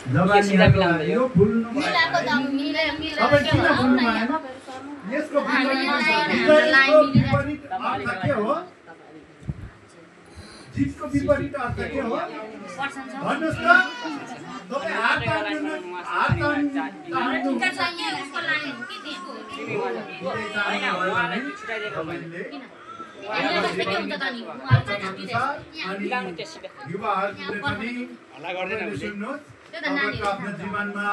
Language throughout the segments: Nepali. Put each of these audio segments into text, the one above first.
यो फुल्नु तपाईँ किन फुल्नु भएन यसको विपरीत अर्थ के हो जितको विपरीत अर्थ के हो भन्नुहोस् त तपाईँ हात तान्नु युवाहरूले पनि सुन्नुहोस् आफ्नो जीवनमा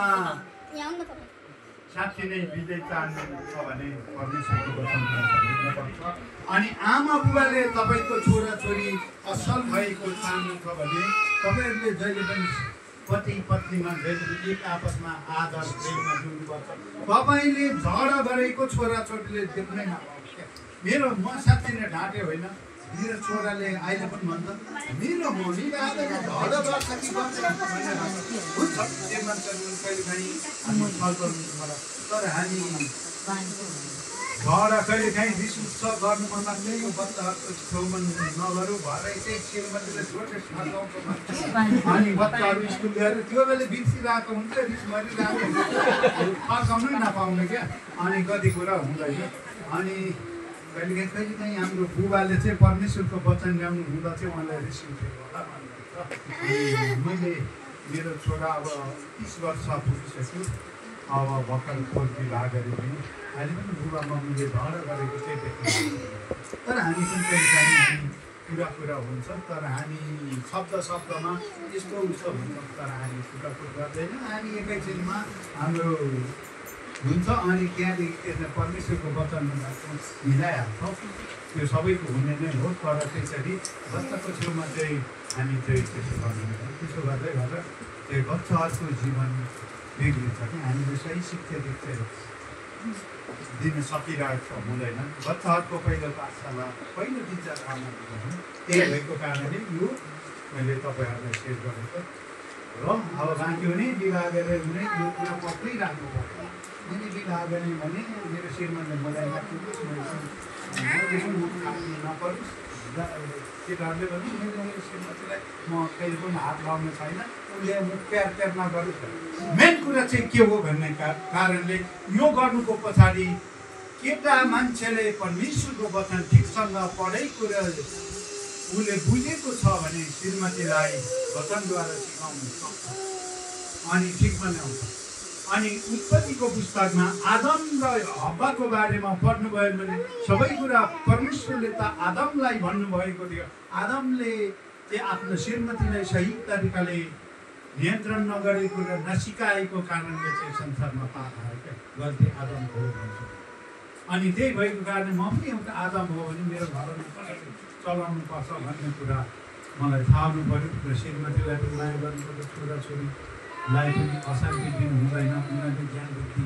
साँच्चै नै विजय चाहनुहुन्छ भने परमेश्वरको वचन सुन्नुपर्छ। अनि आमा बुबाले तपाईँको छोराछोरी असल भएको चाहनुहुन्छ भने तपाईँहरूले जहिले पनि पति पत्नीमा जहिले पनि एक आपसमा आदर प्रेममा जुट्नुपर्छ। तपाईँले झगडा गरेको छोराछोरीले देख्नै नपाओस्। मेरो म साँच्चै नै ढाँटे होइन, मेरो छोराले अहिले पनि भन्छ मेरो मम्मीले आज झगडा गर्छ कि गर्दैन भनेर हुन्छ त्यो मान्छेहरू कहिलेकाहीँ हामी छलफल मलाई तर हामी झगडा कहिलेकाहीँ रिस उत्सव गर्नु मन लाग्छ यो बच्चाहरूको छेउमा नगरौँ भरै चाहिँ श्रीमतीले जोडले सघाउँछ अनि बच्चाहरू स्कुल गएर त्यो बेला बिर्सिरहेको हुन्छ रिस मरिरहेको हुन्छ फर्काउनै नपाउने क्या अनि कति कुरा हुँदैन। अनि कहिलेकाहीँ हाम्रो बुबाले चाहिँ परमेश्वरको वचन ल्याउनु हुँदा चाहिँ उहाँलाई रिस उठेको होला भन्नुहुन्छ। मैले मेरो छोरा अब 30 वर्ष पुगिसक्यो, अब भर्खर कोर्ट विवाह गरे पनि अहिले पनि बुबा मम्मीले झगडा गरेको चाहिँ देख्नु तर हामी पनि कहिलेकाहीँ हामी कुरा हुन्छ तर हामी शब्दमा यस्तो उस्तो हुन्छ तर हामी कुरा गर्दैन। हामी एकैछिनमा हाम्रो हुन्छ अनि त्यहाँदेखि परमेश्वरको वचन मिलाइहाल्छौँ त्यो सबैको हुने नै हो तर त्यसरी बच्चाको छेउमा चाहिँ हामी चाहिँ त्यसो गर्नु त्यसो गर्दै गर्दा त्यो बच्चाहरूको जीवन बिग्रिन्छ कि हामीले सही शिक्षा दीक्षा दिन सकिरहेको हुँदैन। बच्चाहरूको पहिलो पाठशाला पहिलो टिचर आउनु त्यही भएको कारणले यो मैले तपाईँहरूलाई सेयर गरेको र अब बाँकी हुने विवाह गरेर हुने यो कुरा पक्कै राख्नुपर्छ। मैले विवाह गरेँ भने मेरो श्रीमानले मलाई राख्नुहोस् नपरोस् केटाहरूले पनि मेरो श्रीमतीलाई म कहिले पनि हात लाउने छैन उसले म प्यार नगरोस्। मेन कुरा चाहिँ के हो भन्ने कारणले यो गर्नुको पछाडि केटा मान्छेले परमेश्वरको वचन ठिकसँग पढेको र उसले बुझेको छ भने श्रीमतीलाई वचनद्वारा सिकाउनु सक्छ अनि ठिकमा ल्याउँछ। अनि उत्पत्तिको पुस्तकमा आदम र हव्वाको बारेमा पढ्नुभयो भने सबै कुरा परमेश्वरले त आदमलाई भन्नुभएको थियो। आदमले चाहिँ आफ्नो श्रीमतीलाई सही तरिकाले नियन्त्रण नगरेको र नसिकाएको कारणले चाहिँ संसारमा पाप आयो क्या गल्ती आदमको हो भन्छ। अनि त्यही भएको कारणले म पनि एउटा आदम हो भने मेरो घरमा कसरी चलाउनु पर्छ भन्ने कुरा मलाई थाहा हुनु पऱ्यो र श्रीमतीलाई पनि माया गर्नुपर्छ छोराछोरीलाई पनि अशान्ति दिनु हुँदैन उनीहरूले ज्ञान बुद्धि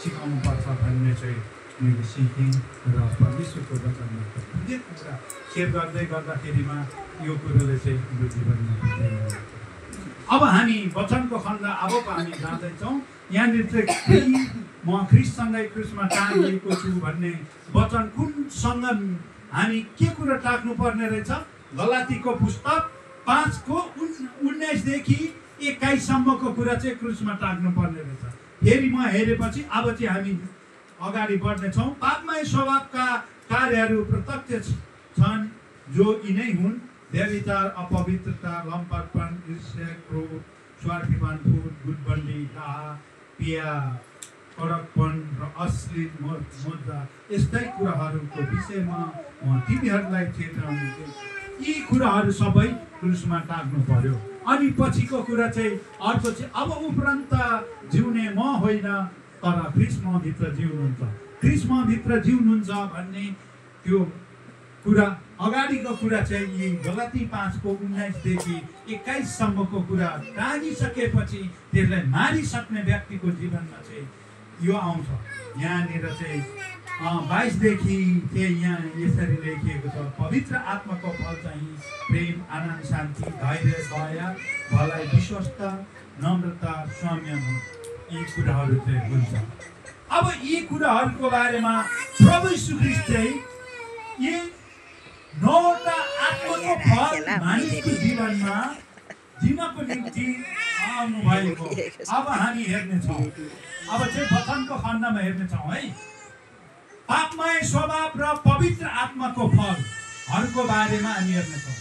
सिकाउनु पर्छ भन्ने चाहिँ मैले सिकेँ र परमेश्वरको वचनमा बुझेको कुरा सेयर गर्दै गर्दाखेरिमा यो कुरोले चाहिँ हाम्रो जीवनमा अब हामी वचनको खण्ड अब हामी जाँदैछौँ। यहाँनिर चाहिँ म ख्रिस्टसँगै क्रुसमा टाँगिएको छु भन्ने वचन कुनसँग हामी के कुरा टाक्नुपर्ने रहेछ? गलातीको पुस्तक 5:19 देखि 21 सम्मको कुरा चाहिँ क्रुसमा टाक्नुपर्ने रहेछ। फेरि म हेरेपछि अब चाहिँ हामी अगाडि बढ्नेछौँ। पापमय स्वभावका कार्यहरू प्रत्यक्ष छन् जो यिनै हुन् व्यभिचार अपवित्रता लम्पटपन ईर्ष्या क्रोध स्वार्थीपन गुटबन्दी डाहा पिया कडकपन र अश्लील मज्जा यस्तै कुराहरूको विषयमा म तिमीहरूलाई चेतावनी दिन्छु। यी कुराहरू सबै क्रुसमा टाक्नु पर्यो। अनि पछिको कुरा चाहिँ अर्को चाहिँ अब उपरान्त जिउने म होइन तर ख्रिस्ट मभित्र जिउनुहुन्छ। ख्रिस्ट मभित्र जिउनुहुन्छ भन्ने त्यो कुरा अगाडिको कुरा चाहिँ यी गलाती 5:19 देखि 21 सम्मको कुरा टाँगिसकेपछि त्यसलाई मारिसक्ने व्यक्तिको जीवनमा चाहिँ यो आउँछ। यहाँनिर चाहिँ 22 देखि चाहिँ यहाँ यसरी लेखिएको छ पवित्र आत्माको फल चाहिँ प्रेम आनन्द शान्ति धैर्य दया भलाइ विश्वस्त नम्रता संयम यी कुराहरू चाहिँ हुन्छ। अब यी कुराहरूको बारेमा प्रभु यीशु ख्रीष्ट चाहिँ यी 9वटा आत्माको फल मानिसको जीवनमा दिनको निम्ति आउनु भएको। अब हामी हेर्नेछौँ, अब चाहिँ वचनको खण्डमा हेर्नेछौँ है। पापमय स्वभाव र पवित्र आत्माको फलहरूको बारेमा हामी हेर्नेछौँ।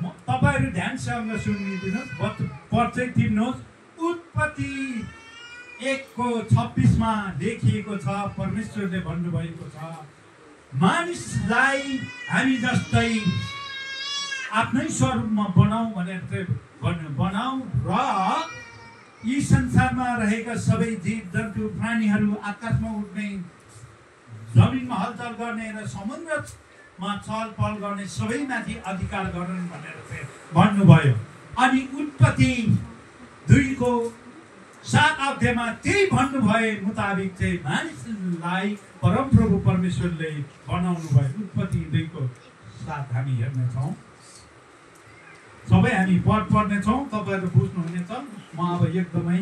तपाईँहरू ध्यानसँग सुनिदिनुहोस्, पढ्दै तिर्नुहोस्। उत्पत्ति 1:26 लेखिएको छ, परमेश्वरले भन्नुभएको छ, मानिसलाई हामी जस्तै आफ्नै स्वरूपमा बनाऊ भनेर चाहिँ बनाऊ र यी संसारमा रहेका सबै जीव जन्तु प्राणीहरू, आकाशमा उड्ने, जमिनमा हलचल गर्ने र समुद्रमा चलपल गर्ने सबैमाथि अधिकार गरून् भनेर चाहिँ भन्नुभयो। अनि उत्पत्ति 2:7 त्यही भन्नुभए मुताबिक चाहिँ मानिसलाई परमप्रभु परमेश्वरले बनाउनु भयो। उत्पत्ति 2:7 हामी हेर्नेछौँ। सबै हामी पढ्नेछौँ, तपाईँहरू बुझ्नुहुनेछ। म अब एकदमै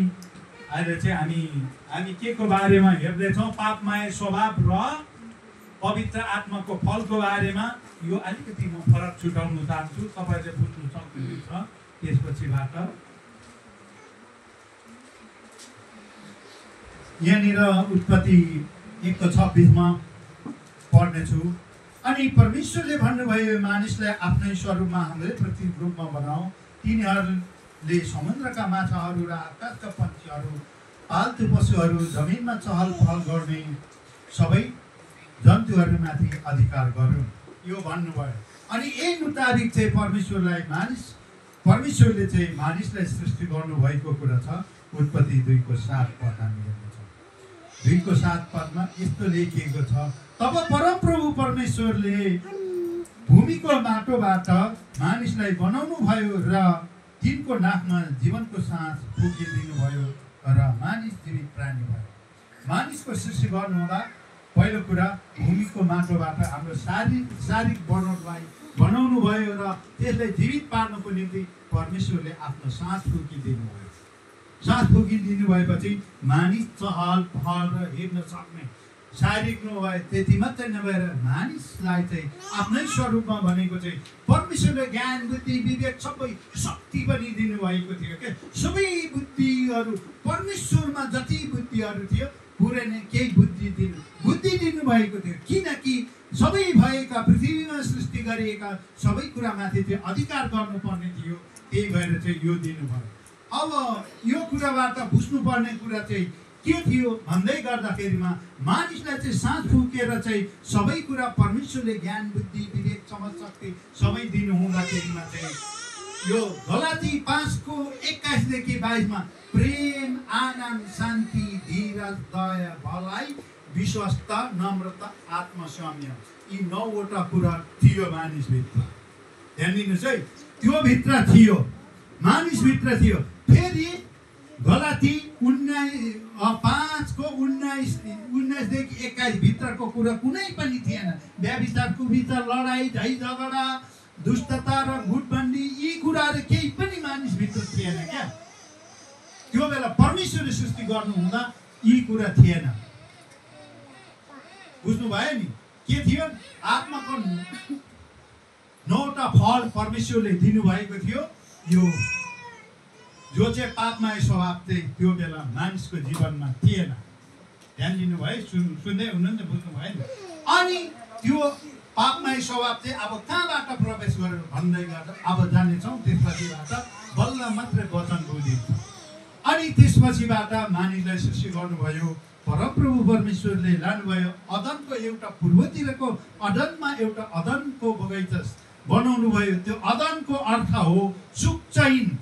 अहिले चाहिँ हामी के को बारेमा हेर्दैछौँ? पापमय स्वभाव र पवित्र आत्माको फलको बारेमा। यो अलिकति म फरक छुटाउन चाहन्छु, तपाईँले बुझ्नु सक्नुहुन्छ। त्यसपछिबाट यहाँनिर उत्पत्ति 1:26 पढ्नेछु। अनि परमेश्वरले भन्नुभयो, मानिसलाई आफ्नै स्वरूपमा हाम्रै प्रतिरूपमा बनाऊ। तिनीहरूले समुद्रका माछाहरू र आकाशका पक्षीहरू, पाल्तु पशुहरू, जमिनमा चहल पहल गर्ने सबै जन्तुहरूमाथि अधिकार गरून्, यो भन्नुभयो। अनि यही मुताबिक चाहिँ परमेश्वरले चाहिँ मानिसलाई सृष्टि गर्नुभएको कुरा छ। उत्पत्ति 2:7 हामी हेर्नेछौँ। 2:7 यस्तो लेखिएको छ, तब परमप्रभु परमेश्वरले भूमिको माटोबाट मानिसलाई बनाउनु भयो र तिनको नाकमा जीवनको सास फुकिदिनु भयो र मानिस जीवित प्राणी भयो। मानिसको सृष्टि गर्नुहुँदा पहिलो कुरा भूमिको माटोबाट हाम्रो शारीरिक बनोटलाई बनाउनु भयो र त्यसलाई जीवित पार्नको निम्ति परमेश्वरले आफ्नो सास फुकिदिनु भयो। सास फुकिदिनु भएपछि मानिस चहल पहल र हिँड्न सक्ने शारीरिक नभए त्यति मात्रै नभएर मानिसलाई चाहिँ आफ्नै स्वरूपमा भनेको चाहिँ परमेश्वरले ज्ञान, बुद्धि, विवेक, सबै शक्ति पनि दिनुभएको थियो क्या। सबै बुद्धिहरू परमेश्वरमा जति बुद्धिहरू थियो पुरै नै केही बुद्धि दिनुभएको थियो, किनकि सबै भएका पृथ्वीमा सृष्टि गरिएका सबै कुरामाथि चाहिँ अधिकार गर्नुपर्ने थियो। त्यही भएर चाहिँ यो दिनुभयो। अब यो कुराबाट बुझ्नुपर्ने कुरा चाहिँ के थियो भन्दै गर्दाखेरिमा मानिसलाई चाहिँ सास फुकेर चाहिँ सबै कुरा परमेश्वरले ज्ञान, बुद्धि, विवेक, समझ, शक्ति सबै दिनु हुँदाखेरिमा चाहिँ यो गलाती 5:21-22 प्रेम, आनन्द, शान्ति, धीरज, दया, भलाइ, विश्वस्ता, नम्रता, आत्मसंयम, यी 9वटा कुरा थियो मानिसभित्र। ध्यान दिनुहोस् है, त्यो भित्र थियो, मानिसभित्र थियो। फेरि गलाती 5:19-21 भित्रको कुरा कुनै पनि थिएन। व्यभिचारको भित्र लडाइँ झै झगडा, दुष्टता र गुटबन्दी, यी कुराहरू केही पनि मानिसभित्र थिएन क्या। त्यो बेला परमेश्वरले सृष्टि गर्नु हुँदा यी कुरा थिएन। बुझ्नु भयो नि के थियो? आत्माको 9वटा फल परमेश्वरले दिनुभएको थियो। यो जो चाहिँ पापमय स्वभाव चाहिँ त्यो बेला मानिसको जीवनमा थिएन। ध्यान दिनुभयो? सुन्दै हुनुहुन्छ? बुझ्नु भयो नि? अनि त्यो पापमय स्वभाव चाहिँ अब कहाँबाट प्रवेश गर्यो भन्दै गर्दा अब जानेछौँ। त्यसपछिबाट बल्ल मात्रै वचन बुझिन्छ। अनि त्यसपछिबाट मानिसलाई सृष्टि गर्नुभयो। परमप्रभु परमेश्वरले लानुभयो अदनको एउटा पूर्वतिरको अदनमा एउटा अदनको बगैँचा बनाउनु भयो। त्यो अदनको अर्थ हो सुखचैन।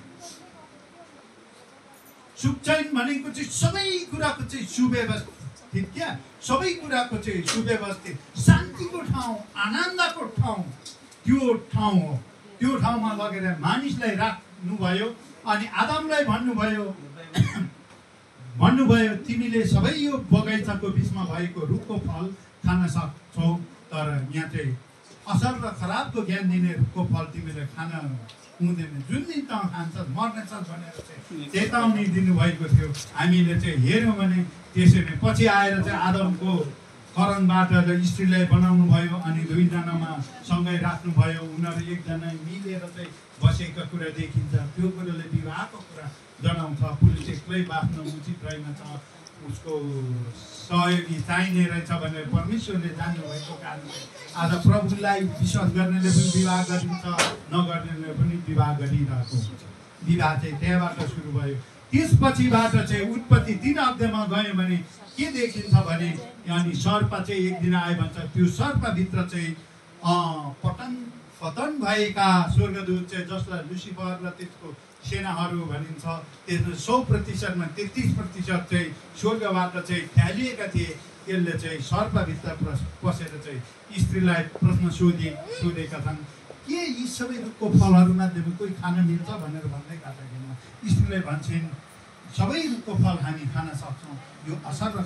सुखचैन भनेको चाहिँ सबै कुराको चाहिँ सुव्यवस्थित क्या, सबै कुराको चाहिँ सुव्यवस्थित, शान्तिको ठाउँ, आनन्दको ठाउँ, त्यो ठाउँ हो। त्यो ठाउँमा लगेर मानिसलाई राख्नुभयो। अनि आदमलाई भन्नुभयो तिमीले सबै यो बगैँचाको बिचमा भएको रुखको फल खान सक्छौ, तर यहाँ चाहिँ असल र खराबको ज्ञान दिने रुखको फल तिमीले खान हुँदैन, जुन दिन त खान्छस् मर्नेछस् भनेर चाहिँ चेतावनी दिनुभएको थियो। हामीले चाहिँ हेऱ्यौँ भने त्यसरी नै पछि आएर चाहिँ आदमको करनबाट स्त्रीलाई बनाउनु भयो अनि दुईजनामा सँगै राख्नुभयो। उनीहरू एकजना मिलेर चाहिँ बसेका कुरा देखिन्छ। त्यो कुराले विवाहको कुरा जनाउँछ। पुरुष एक्लै बाँच्नु उचित रहेनछ, उसको सहयोगी चाहिने रहेछ भनेर परमेश्वरले जान्नुभएको कारणले आज प्रभुलाई विश्वास गर्नेले पनि विवाह गरिन्छ, नगर्नेले पनि विवाह गरिरहेको हुन्छ। विवाह चाहिँ त्यहाँबाट सुरु भयो। त्यसपछिबाट चाहिँ उत्पत्ति 3 अध्यायमा गयो भने के देखिन्छ भने अनि सर्प चाहिँ एक दिन आयो भन्छ। त्यो सर्पभित्र चाहिँ पतन भएका स्वर्गदूत चाहिँ जसलाई लुसिफर र त्यसको सेनाहरू भनिन्छ, त्यसमा 100%मा 33% चाहिँ स्वर्गबाट चाहिँ फ्यालिएका थिए। त्यसले चाहिँ सर्पभित्र पसेर चाहिँ स्त्रीलाई प्रश्न सोधेका छन्, के यी सबै रुखको फलहरूमध्ये कोही खान मिल्छ भनेर भन्दै काट्दाखेरि स्त्रीले भन्छन् सबै रुखको फल हामी खान सक्छौँ, यो असर र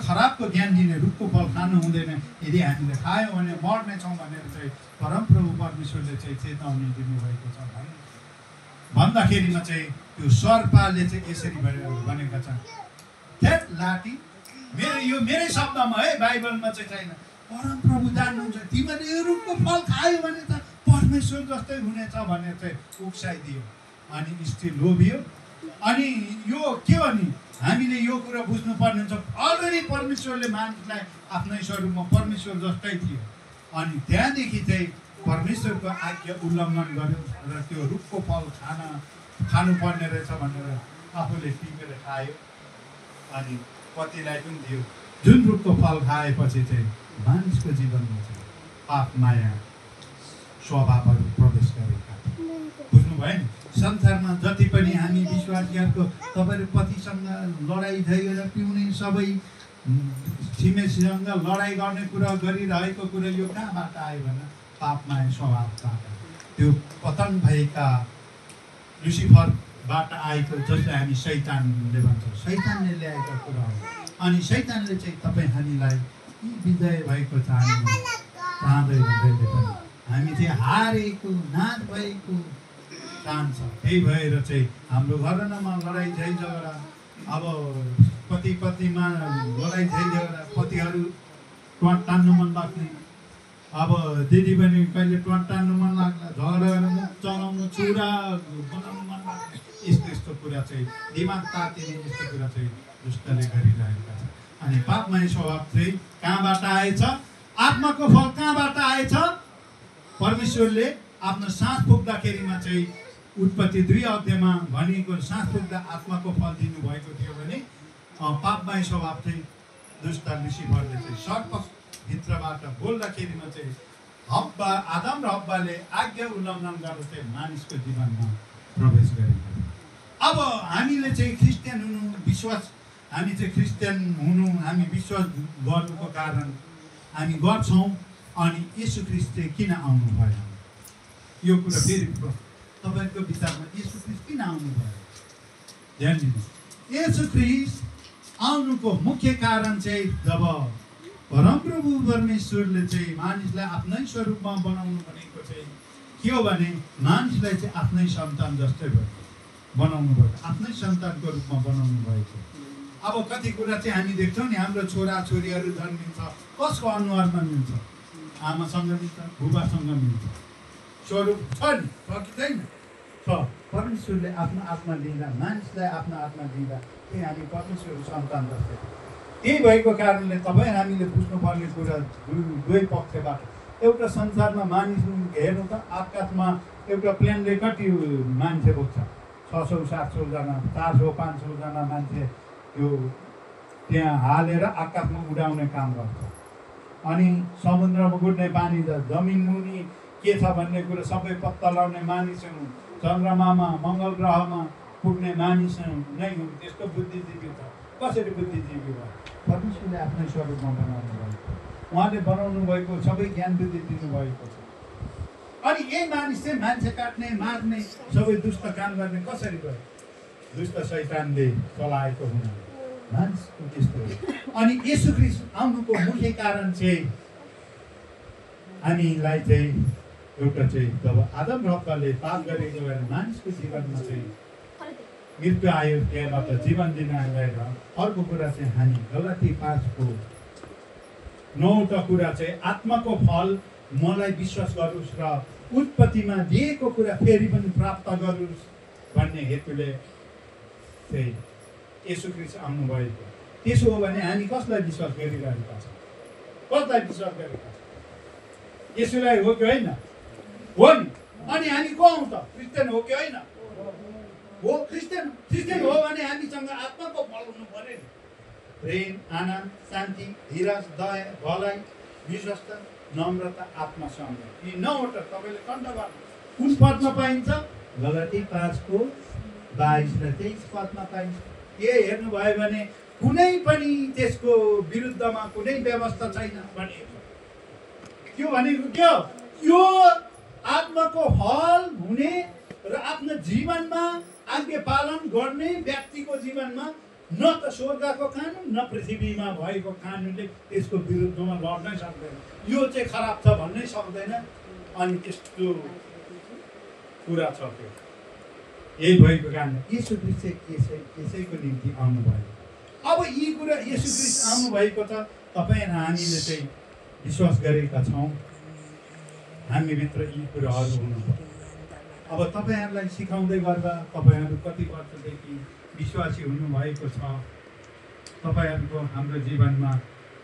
खराबको ज्ञान दिने रुखको फल खानु हुँदैन, यदि हामीले खायौँ भने मर्नेछौँ भनेर चाहिँ परमप्रभु परमेश्वरले चाहिँ चेतावनी दिनुभएको छ। भन्दाखेरिमा चाहिँ त्यो सर्पले चाहिँ यसरी भनेका छन्, थेट लाटी मेरै शब्दमा है, बाइबलमा चाहिँ छैन। परमप्रभु जान्नुहुन्छ तिमीले यो रुखको फल खायो भने त परमेश्वर जस्तै हुनेछ भनेर चाहिँ उक्साइदियो। अनि स्त्री लोभियो। अनि यो के भने हामीले यो कुरा बुझ्नुपर्ने हुन्छ, अलरेडी परमेश्वरले मानिसलाई आफ्नै स्वरूपमा परमेश्वर जस्तै थियो। अनि त्यहाँदेखि चाहिँ परमेश्वरको आज्ञा उल्लङ्घन गर्यो र त्यो रुखको फल खानुपर्ने रहेछ भनेर आफूले टिपेर खायो। अनि पतिलाई पनि दियो। जुन रुखको फल खाएपछि चाहिँ मानिसको जीवनमा चाहिँ पाप माया स्वभावहरू प्रवेश गरेका। बुझ्नुभयो नि? संसारमा जति पनि हामी विश्वासीहरूको तपाईँले पतिसँग लडाइँ झगडा पिउने सबै छिमेकीसँग लडाइँ गर्ने कुरा गरिरहेको कुरा यो कहाँबाट आयो भने पाप माया स्वभावबाट, त्यो पतन भएका लुसिफरबाट आएको, जसलाई हामी शैतानले भन्छौँ, शैतानले ल्याएका कुरा हो। अनि शैतानले चाहिँ तपाईँ हामीलाई विजय भएको चाहँदैन जहिले पनि, हामी चाहिँ हारेको नाश भएको चाहन्छ। त्यही भएर चाहिँ हाम्रो घरमा लडाइँ झगडा, अब पति पत्नीमा लडाइँ झगडा, पतिहरू ट्वाट तान्नु मन लाग्ने, अब दिदी बहिनी कहिले ट्वाट तान्नु मन लाग्ला, झगडा गर्नु, मुख चलाउनु, चुरा बनाउनु मन लाग्ने, यस्तो कुरा चाहिँ दिमाग तातिने यस्तो कुरा चाहिँ दुष्टले गरिरहेका छ। अनि पापमय स्वभाव चाहिँ कहाँबाट आएछ? आत्माको फल कहाँबाट आएछ? परमेश्वरले आफ्नो सास फुक्दाखेरिमा चाहिँ उत्पत्ति 2 अध्यायमा भनिएको सास फुक्दा आत्माको फल दिनुभएको थियो भने पापमय स्वभाव चाहिँ दुष्ट लुसिफरले चाहिँ सर्पभित्रबाट बोल्दाखेरिमा चाहिँ आदम र हव्वाले आज्ञा उल्लङ्घन गरेर चाहिँ मानिसको जीवनमा प्रवेश गरेको। अब हामीले चाहिँ क्रिस्चियन हुनु, हामी चाहिँ क्रिस्चियन हुनु, हामी विश्वास गर्नुको कारण हामी गर्छौँ। अनि येशू ख्रीष्ट चाहिँ किन आउनु भयो? यो कुरा फेरि तपाईँको विचारमा येशू ख्रीष्ट किन आउनु भयो? ध्यान दिनुहोस्। येशू ख्रीष्ट आउनुको मुख्य कारण चाहिँ जब परमप्रभु परमेश्वरले चाहिँ मानिसलाई आफ्नै स्वरूपमा बनाउनु भनेको चाहिँ के हो भने मानिसलाई चाहिँ आफ्नै सन्तान जस्तै बनाउनु भयो, आफ्नै सन्तानको रूपमा बनाउनु भएको। अब कति कुरा चाहिँ हामी देख्छौँ नि, हाम्रो छोरा छोरीहरू जन्मिन्छ, कसको अनुहारमा मिल्छ? आमासँग मिल्छ, बुबासँग मिल्छ, स्वरूप छ नि, छ कि छैन? छ। परमेश्वरले आफ्नो आत्मा दिँदा, मानिसलाई आफ्नो आत्मा दिँदा त्यही हामी परमेश्वरको सन्तान जस्तै। त्यही भएको कारणले तपाईँ हामीले बुझ्नुपर्ने कुरा दुवै पक्षबाट। एउटा संसारमा मानिस हेर्नु त, आकाशमा एउटा प्लेनले कति मान्छे बोक्छ? 600-700जना, 400-500जना मान्छे त्यो त्यहाँ हालेर आकाशमा उडाउने काम गर्छ। अनि समुद्रमा गुड्ने पानी जमिन मुनि के छ भन्ने कुरा सबै पत्ता लगाउने मानिसहरू, चन्द्रमामा मङ्गल ग्रहमा पुग्ने मानिस नै हुन्। त्यस्तो बुद्धिजीवी छ। कसरी बुद्धिजीवी भयो? परमेश्वरले आफ्नै स्वरूपमा बनाउनु भएको, उहाँले बनाउनु भएको सबै ज्ञान बुद्धि दिनुभएको छ। अनि यही मानिस चाहिँ मान्छे काट्ने, मार्ने, सबै दुष्ट काम गर्ने कसरी भयो? दुष्ट शैतानले चलाएको हुनाले मानिसको त्यस्तो हो। अनि येशू ख्रीष्ट आउनुको मुख्य कारण चाहिँ हामीलाई चाहिँ एउटा चाहिँ जब आदम र हव्वाले पाप गरेको भएर मानिसको जीवनमा चाहिँ मृत्यु आयो त्यहाँ त जीवन दिन आएर अर्को कुरा चाहिँ हामी गलाती 5को 9 कुरा चाहिँ आत्माको फल मलाई विश्वास गरोस् र उत्पत्तिमा दिएको कुरा फेरि पनि प्राप्त गरोस् भन्ने हेतुले चाहिँ येशू ख्रीष्ट आउनुभएको। त्यसो हो भने हामी कसलाई विश्वास गरिरहेका छौँ? कसलाई विश्वास गरेका छौँ? येशूलाई हो कि होइन? हो नि। अनि हामी को हौँ त? क्रिस्चियन हो कि होइन? हो, क्रिस्चियन। क्रिस्चियन हो भने हामीसँग आत्माको फल हुनु पर्यो नि। प्रेम, आनन्द, शान्ति, धीरज, दया, भलाइ, विश्वस्त, नम्रता, आत्मसंयम। यी 9वटा तपाईँले कण्ठ गर्नु। कुन पदमा पाइन्छ? गलाती 5को 22 र 23 पदमा पाइन्छ। के हेर्नुभयो भने कुनै पनि त्यसको विरुद्धमा कुनै व्यवस्था छैन भनेको। त्यो भनेको के हो? यो आत्माको फल हुने र आफ्नो जीवनमा आज्ञा पालन गर्ने व्यक्तिको जीवनमा न त स्वर्गको कानुन न पृथ्वीमा भएको कानुनले त्यसको विरुद्धमा लड्नै सक्दैन। यो चाहिँ खराब छ भन्नै सक्दैन। अनि त्यस्तो कुरा छ त्यो। यही भएको कारण येशू ख्रीष्ट यसैको निम्ति आउनुभयो। अब यी कुरा येशू ख्रीष्ट आउनुभएको छ, तपाईँ र हामीले चाहिँ विश्वास गरेका छौँ। हामीभित्र यी कुराहरू हुनुपर्छ। अब तपाईँहरूलाई सिकाउँदै गर्दा तपाईँहरू कति वर्षदेखि विश्वासी हुनुभएको छ, तपाईँहरूको हाम्रो जीवनमा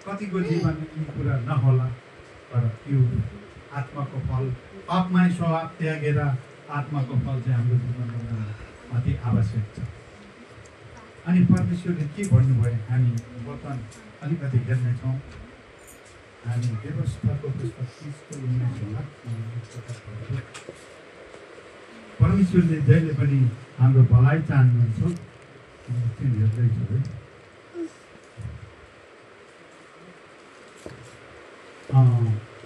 कतिको जीवनमा यी कुरा नहोला, तर यो आत्माको फल पापमय स्वभाव त्यागेर आत्माको फल चाहिँ हाम्रो जीवनमा अति आवश्यक छ। अनि परमेश्वरले के भन्नुभयो हामी वर्तमान अलिकति हेर्नेछौँ। हामी व्यवस्थाको पुस्तक 30को 19 परमेश्वरले जहिले पनि हाम्रो भलाइ चाहनुहुन्छ। हेर्दैछु है,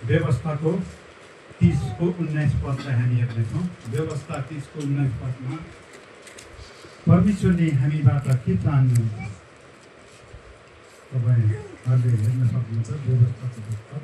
व्यवस्थाको 30को 19 पदलाई हामी हेर्नेछौँ। व्यवस्था 30को 19 पदमा परमेश्वरले हामीबाट के चाहनुहुन्छ तपाईँहरूले हेर्न सक्नुहुन्छ। व्यवस्थाको पुस्तक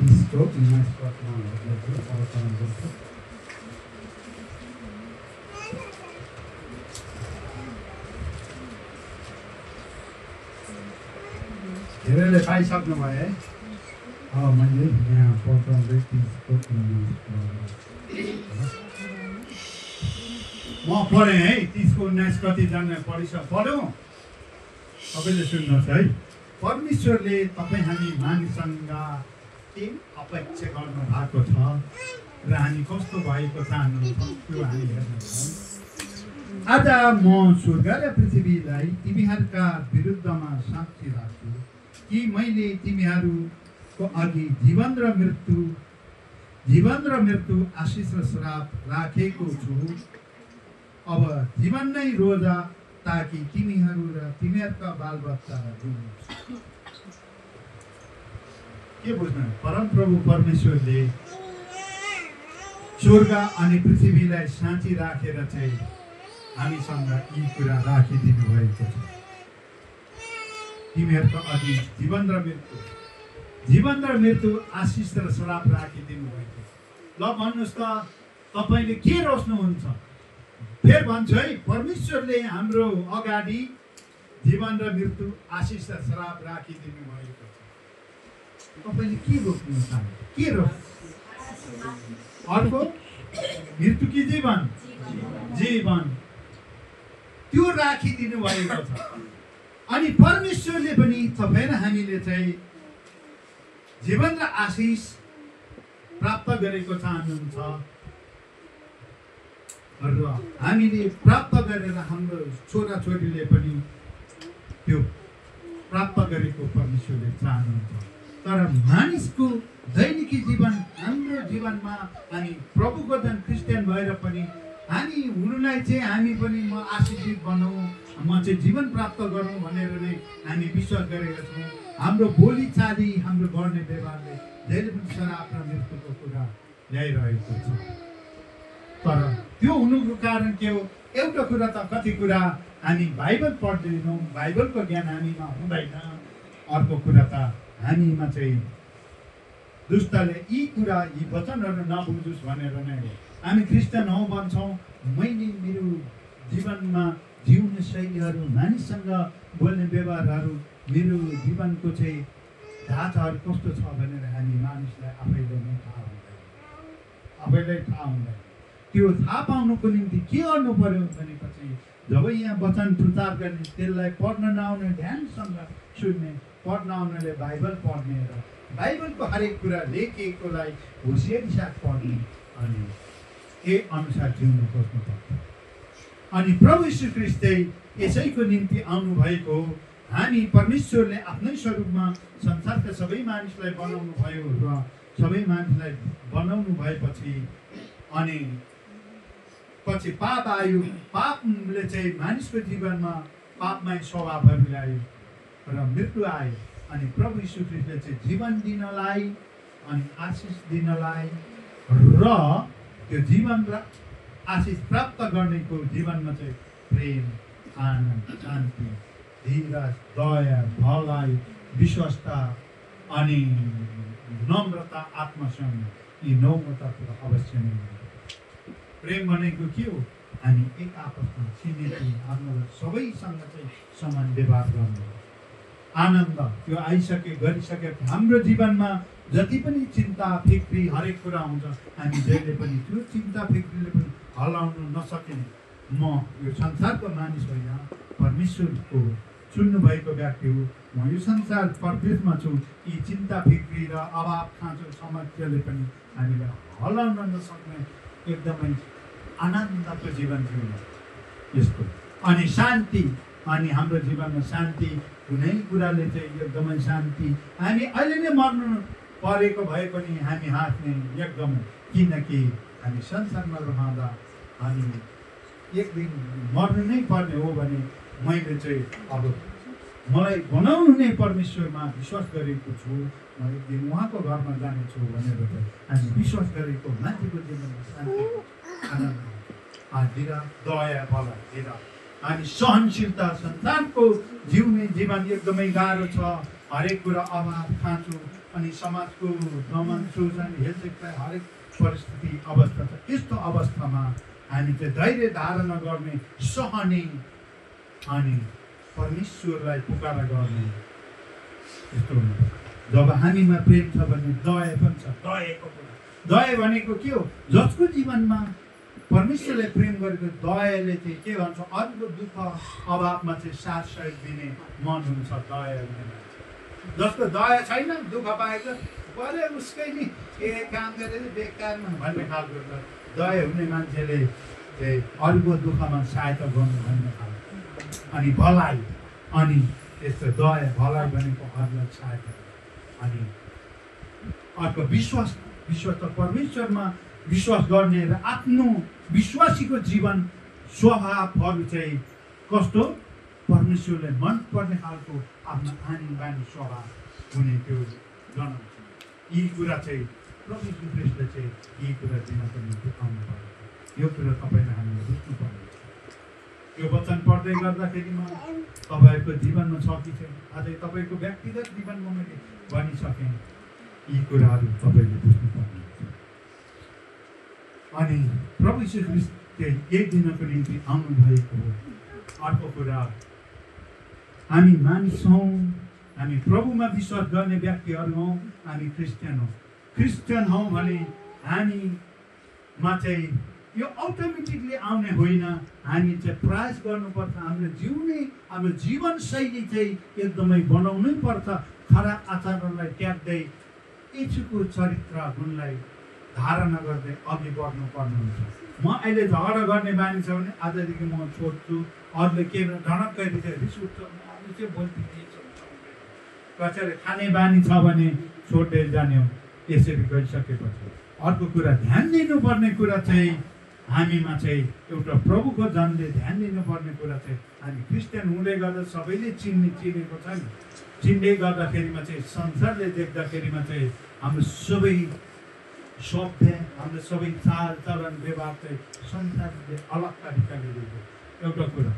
30को 19 पदमा धेरैले पाइसक्नु भयो है। मैले यहाँ पढाउँदै 30को 19 म पढेँ है। 30को 19 कतिजना पढौँ? तपाईँले सुन्नुहोस् है। परमेश्वरले तपाईँ हामी मानिससँग के अपेक्षा गर्नु भएको छ र हामी कस्तो भएको चाहनुहुन्छ त्यो हामी हेर्नेछौँ। आज म स्वर्ग र पृथ्वीलाई तिमीहरूका विरुद्धमा साक्षी राख्छु कि मैले तिमीहरूको अघि जीवन र मृत्यु, आशिष र श्राप राखेको छु। अब जीवन नै रोजा ताकि तिमीहरू र तिमीहरूका बालबच्चालाई दिनुहोस्। के बुझ्नु? परमप्रभु परमेश्वरले स्वर्ग अनि पृथ्वीलाई साँची राखेर चाहिँ हामीसँग यी कुरा राखिदिनु भएको छ। तिमीहरूको अघि जीवन र मृत्यु, आशिष र श्राप राखिदिनु भएको छ। ल भन्नुहोस् त, तपाईँले के रोज्नुहुन्छ? फेरि भन्छु है, परमेश्वरले हाम्रो अगाडि जीवन र मृत्यु, आशिष र श्राप राखिदिनु भएको छ। तपाईँले के रोक्नु चाहन्छ? के रोक्नु? अर्को मृत्यु कि जीवन? जीवन, त्यो राखिदिनु भएको छ। अनि परमेश्वरले पनि तपाईँ र हामीले चाहिँ जीवन र आशिष प्राप्त गरेको चाहनुहुन्छ र हामीले प्राप्त गरेर हाम्रो छोराछोरीले पनि त्यो प्राप्त गरेको परमेश्वरले चाहनुहुन्छ। तर मानिसको दैनिकी जीवन, हाम्रो जीवनमा हामी प्रभुको जन क्रिस्चियन भएर पनि हामी हुनुलाई चाहिँ हामी पनि म आशिषित बनाऊँ, म चाहिँ जीवन प्राप्त गरौँ भनेर नै हामी विश्वास गरेका छौँ। हाम्रो बोलीचाली, हाम्रो गर्ने व्यवहारले जहिले पनि श्राप र मृत्युको कुरा ल्याइरहेको छ। तर त्यो हुनुको कारण के हो? एउटा कुरा त कति कुरा हामी बाइबल पढ्दैनौँ, बाइबलको ज्ञान हामीमा हुँदैन। अर्को कुरा त हामीमा चाहिँ दुष्टले यी कुरा यी वचनहरू नबुझोस् भनेर नै हो। हामी क्रिस्चियन हौँ भन्छौँ, मैले मेरो जीवनमा जिउने शैलीहरू, मानिससँग बोल्ने व्यवहारहरू, मेरो जीवनको चाहिँ ढाँचाहरू कस्तो छ भनेर हामी मानिसलाई आफैले नै थाहा हुँदैन। त्यो थाहा पाउनुको निम्ति के गर्नु पर्यो भनेपछि जब यहाँ वचन प्रचार गर्ने, त्यसलाई पढ्न नआउने ध्यानसँग सुन्ने, पढ्न आउनेले बाइबल पढ्ने र बाइबलको हरेक कुरा लेखिएकोलाई होसियारी साथ पढ्ने अनि यही अनुसार जिउनु खोज्नुपर्छ। अनि प्रभु यीशु ख्रीष्ट चाहिँ यसैको निम्ति आउनुभएको हो। हामी परमेश्वरले आफ्नै स्वरूपमा संसारका सबै मानिसलाई बनाउनु भयो र सबै मानिसलाई बनाउनु भएपछि अनि पछि पाप आयो। पापले चाहिँ मानिसको जीवनमा पापमय स्वभावहरू ल्यायो र मृत्यु आयो। अनि प्रभु यीशु ख्रीष्टले चाहिँ जीवन दिनलाई अनि आशिष दिनलाई र त्यो जीवन र आशिष प्राप्त गर्नेको जीवनमा चाहिँ प्रेम, आनन्द, शान्ति, धीरज, दया, भलाइ, विश्वासता अनि नम्रता, आत्मसंयम, यी 9 कुरा अवश्य नै हुन्छ। प्रेम भनेको के हो? हामी एक आपसमा छिमेकी आफ्नो सबैसँग चाहिँ समान व्यवहार गर्नु। आनन्द त्यो गरिसके हाम्रो जीवनमा जति पनि चिन्ता फिक्री हरेक कुरा हुन्छ, हामी जहिले पनि त्यो चिन्ता फिक्रीले पनि हल्लाउनु नसकिने। म यो संसारको मानिस होइन, परमेश्वरको चुन्नुभएको व्यक्ति हो। म यो संसार प्रकृतिमा छु। यी चिन्ता फिक्री र अभाव खाँचो समस्याले पनि हामीलाई हल्लाउन नसक्ने एकदमै आनन्दको जीवन जिउनु यस्तो। अनि शान्ति, अनि हाम्रो जीवनमा शान्ति, कुनै कुराले चाहिँ एकदमै शान्ति। हामी अहिले नै मर्नु परेको भए पनि हामी हाँस्ने एकदमै, किनकि हामी संसारमा रहँदा हामी एक दिन मर्नु नै पर्ने हो भने मैले चाहिँ अब मलाई बनाउनु नै परमेश्वरमा विश्वास गरेको छु, म एक दिन उहाँको घरमा जानेछु भनेर चाहिँ हामी विश्वास गरेको मान्छेको जीवनमा शान्ति, आनन्द, धीरज, दया, भलाइ, अनि सहनशीलता। संसारको जिउने जीवन एकदमै गाह्रो छ। हरेक कुरा अभाव खाँचो अनि समाजको दमन शोषण हेलचेक्राइ हरेक परिस्थिति अवस्था छ। यस्तो अवस्थामा हामी चाहिँ धैर्य धारण गर्ने, सहने अनि परमेश्वरलाई पुकारा गर्ने यस्तो हुन्छ। जब हामीमा प्रेम छ भने दया पनि छ। दयाको कुरा, दया भनेको के हो? जसको जीवनमा परमेश्वरले प्रेम गरेको दयाले चाहिँ के भन्छ? अरूको दुःख अभावमा चाहिँ साथ सहयोग दिने मन हुन्छ दया हुने। जसको दया छैन, दुःख पाएको गरे उसकै नि के काम गरेर बेकारमा भन्ने खालको दया हुने मान्छेले चाहिँ अरूको दुःखमा सहायता गर्नु भन्ने खालको। अनि भलाइ, अनि यस्तो दया भलाइ भनेको अरूलाई सहायता। अनि अर्को विश्वास, विश्वास त परमेश्वरमा विश्वास गर्ने र आफ्नो विश्वासीको जीवन स्वभावहरू चाहिँ कस्तो? परमेश्वरले मन पर्ने खालको आफ्नो आनी बानी स्वभाव हुने त्यो जनाउँछ। यी कुरा चाहिँ प्रभु यीशु ख्रीष्टले चाहिँ यी कुरा दिनको निम्ति आउनु पर्यो। यो कुरा तपाईँले हामीले बुझ्नुपर्ने। यो वचन पढ्दै गर्दाखेरिमा तपाईँहरूको जीवनमा छ कि छैन? अझै तपाईँको व्यक्तिगत जीवनमा मैले भनिसकेँ, यी कुराहरू तपाईँले बुझ्नुपर्ने। अनि प्रभु यीशु ख्रीष्ट चाहिँ एक दिनको निम्ति आउनुभएको हो। अर्को कुरा, हामी मानिस हौँ, हामी प्रभुमा विश्वास गर्ने व्यक्तिहरू हौँ, हामी क्रिस्चियन हौँ। क्रिस्चियन हौँ भने हामीमा चाहिँ यो अटोमेटिकली आउने होइन। हामी चाहिँ प्रयास गर्नुपर्छ। हाम्रो हाम्रो जीवनशैली चाहिँ एकदमै बनाउनै पर्छ। खराब आचरणलाई त्याग्दै यीशुको चरित्र गुणलाई धारणा गर्दै अघि बढ्नु पर्ने हुन्छ। म अहिले झगडा गर्ने बानी छ भने आजदेखि म छोड्छु। अरूले के झनक्कै रिस उठ्छ, अरू चाहिँ बोलिदिन्छ। कसैले खाने बानी छ भने छोड्दै जाने हो। यसरी गरिसकेपछि अर्को कुरा ध्यान दिनुपर्ने कुरा चाहिँ हामीमा चाहिँ एउटा प्रभुको जनले ध्यान दिनुपर्ने कुरा चाहिँ हामी क्रिस्चियन हुँदै गर्दा सबैले चिनेको छ नि। चिन्दै गर्दाखेरिमा चाहिँ संसारले देख्दाखेरिमा चाहिँ हाम्रो सबै सभ्य हाम्रो सबै चालचलन व्यवहार चाहिँ संसारले अलग तरिकाले लिएको। एउटा कुरा,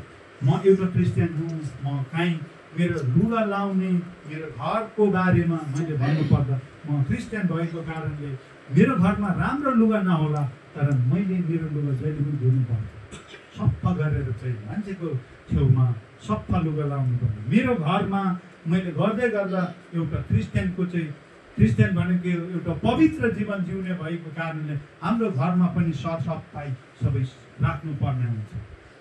म एउटा क्रिस्चियन हुँ, म काहीँ मेरो लुगा लाउने मेरो घरको बारेमा मैले भन्नुपर्दा म क्रिस्चियन भएको कारणले मेरो घरमा राम्रो लुगा नहोला, तर मैले मेरो लुगा जहिले पनि धुनुपर्छ, सफा गरेर चाहिँ मान्छेको छेउमा सफा लुगा लाउनु पर्छ। मेरो घरमा मैले गर्दै गर्दा एउटा क्रिस्चियन भनेको एउटा पवित्र जीवन जिउने भएको कारणले हाम्रो घरमा पनि सरसफाइ सबै राख्नुपर्ने हुन्छ।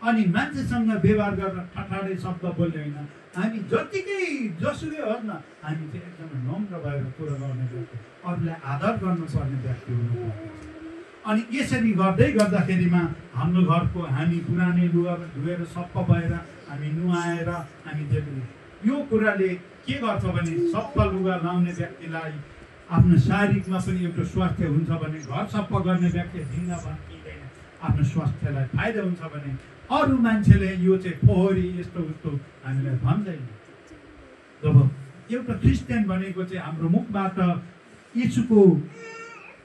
अनि मान्छेसँग व्यवहार गरेर ठठाडै शब्द बोल्ने होइन, हामी जतिकै जसुकै होस् न, हामी चाहिँ एकदमै नम्र भएर कुरा गर्ने व्यक्ति, अरूलाई आदर गर्नुपर्ने व्यक्ति हुनुपर्छ। अनि यसरी गर्दै गर्दाखेरिमा हाम्रो घरको हामी पुरानै लुगा धोएर सफा भएर हामी नुहाएर हामी यो कुराले के गर्छ भने सफा लुगा लाउने व्यक्तिलाई आफ्नो शारीरिकमा पनि एउटा स्वास्थ्य हुन्छ भने, घर सफा गर्ने व्यक्ति ढिङ्गा भत्किँदैन, आफ्नो स्वास्थ्यलाई फाइदा हुन्छ भने अरू मान्छेले यो चाहिँ फोहोरी यस्तो उस्तो हामीलाई भन्दैन। जब एउटा क्रिस्चियन भनेको चाहिँ हाम्रो मुखबाट यीशुको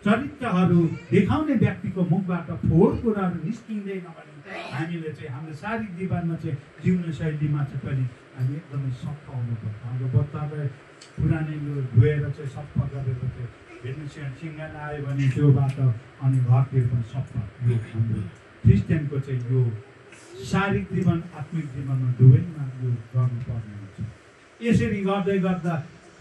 चरित्रहरू देखाउने व्यक्तिको मुखबाट फोहोर कुराहरू निस्किँदैन भने हामीले चाहिँ हाम्रो शारीरिक जीवनमा चाहिँ जिउन शैलीमा चाहिँ पनि हामी एकदमै सफा हुनुपर्छ। हाम्रो बच्चालाई पुरानै लुगा धोएर चाहिँ सफा गरेर चाहिँ हेर्नु सिँगान आयो भने त्योबाट अनि घरतिर पनि सफा। यो हाम्रो क्रिस्चियनको चाहिँ यो शारीरिक जीवन आत्मिक जीवनमा दुवैमा यो गर्नुपर्ने हुन्छ। यसरी गर्दै गर्दा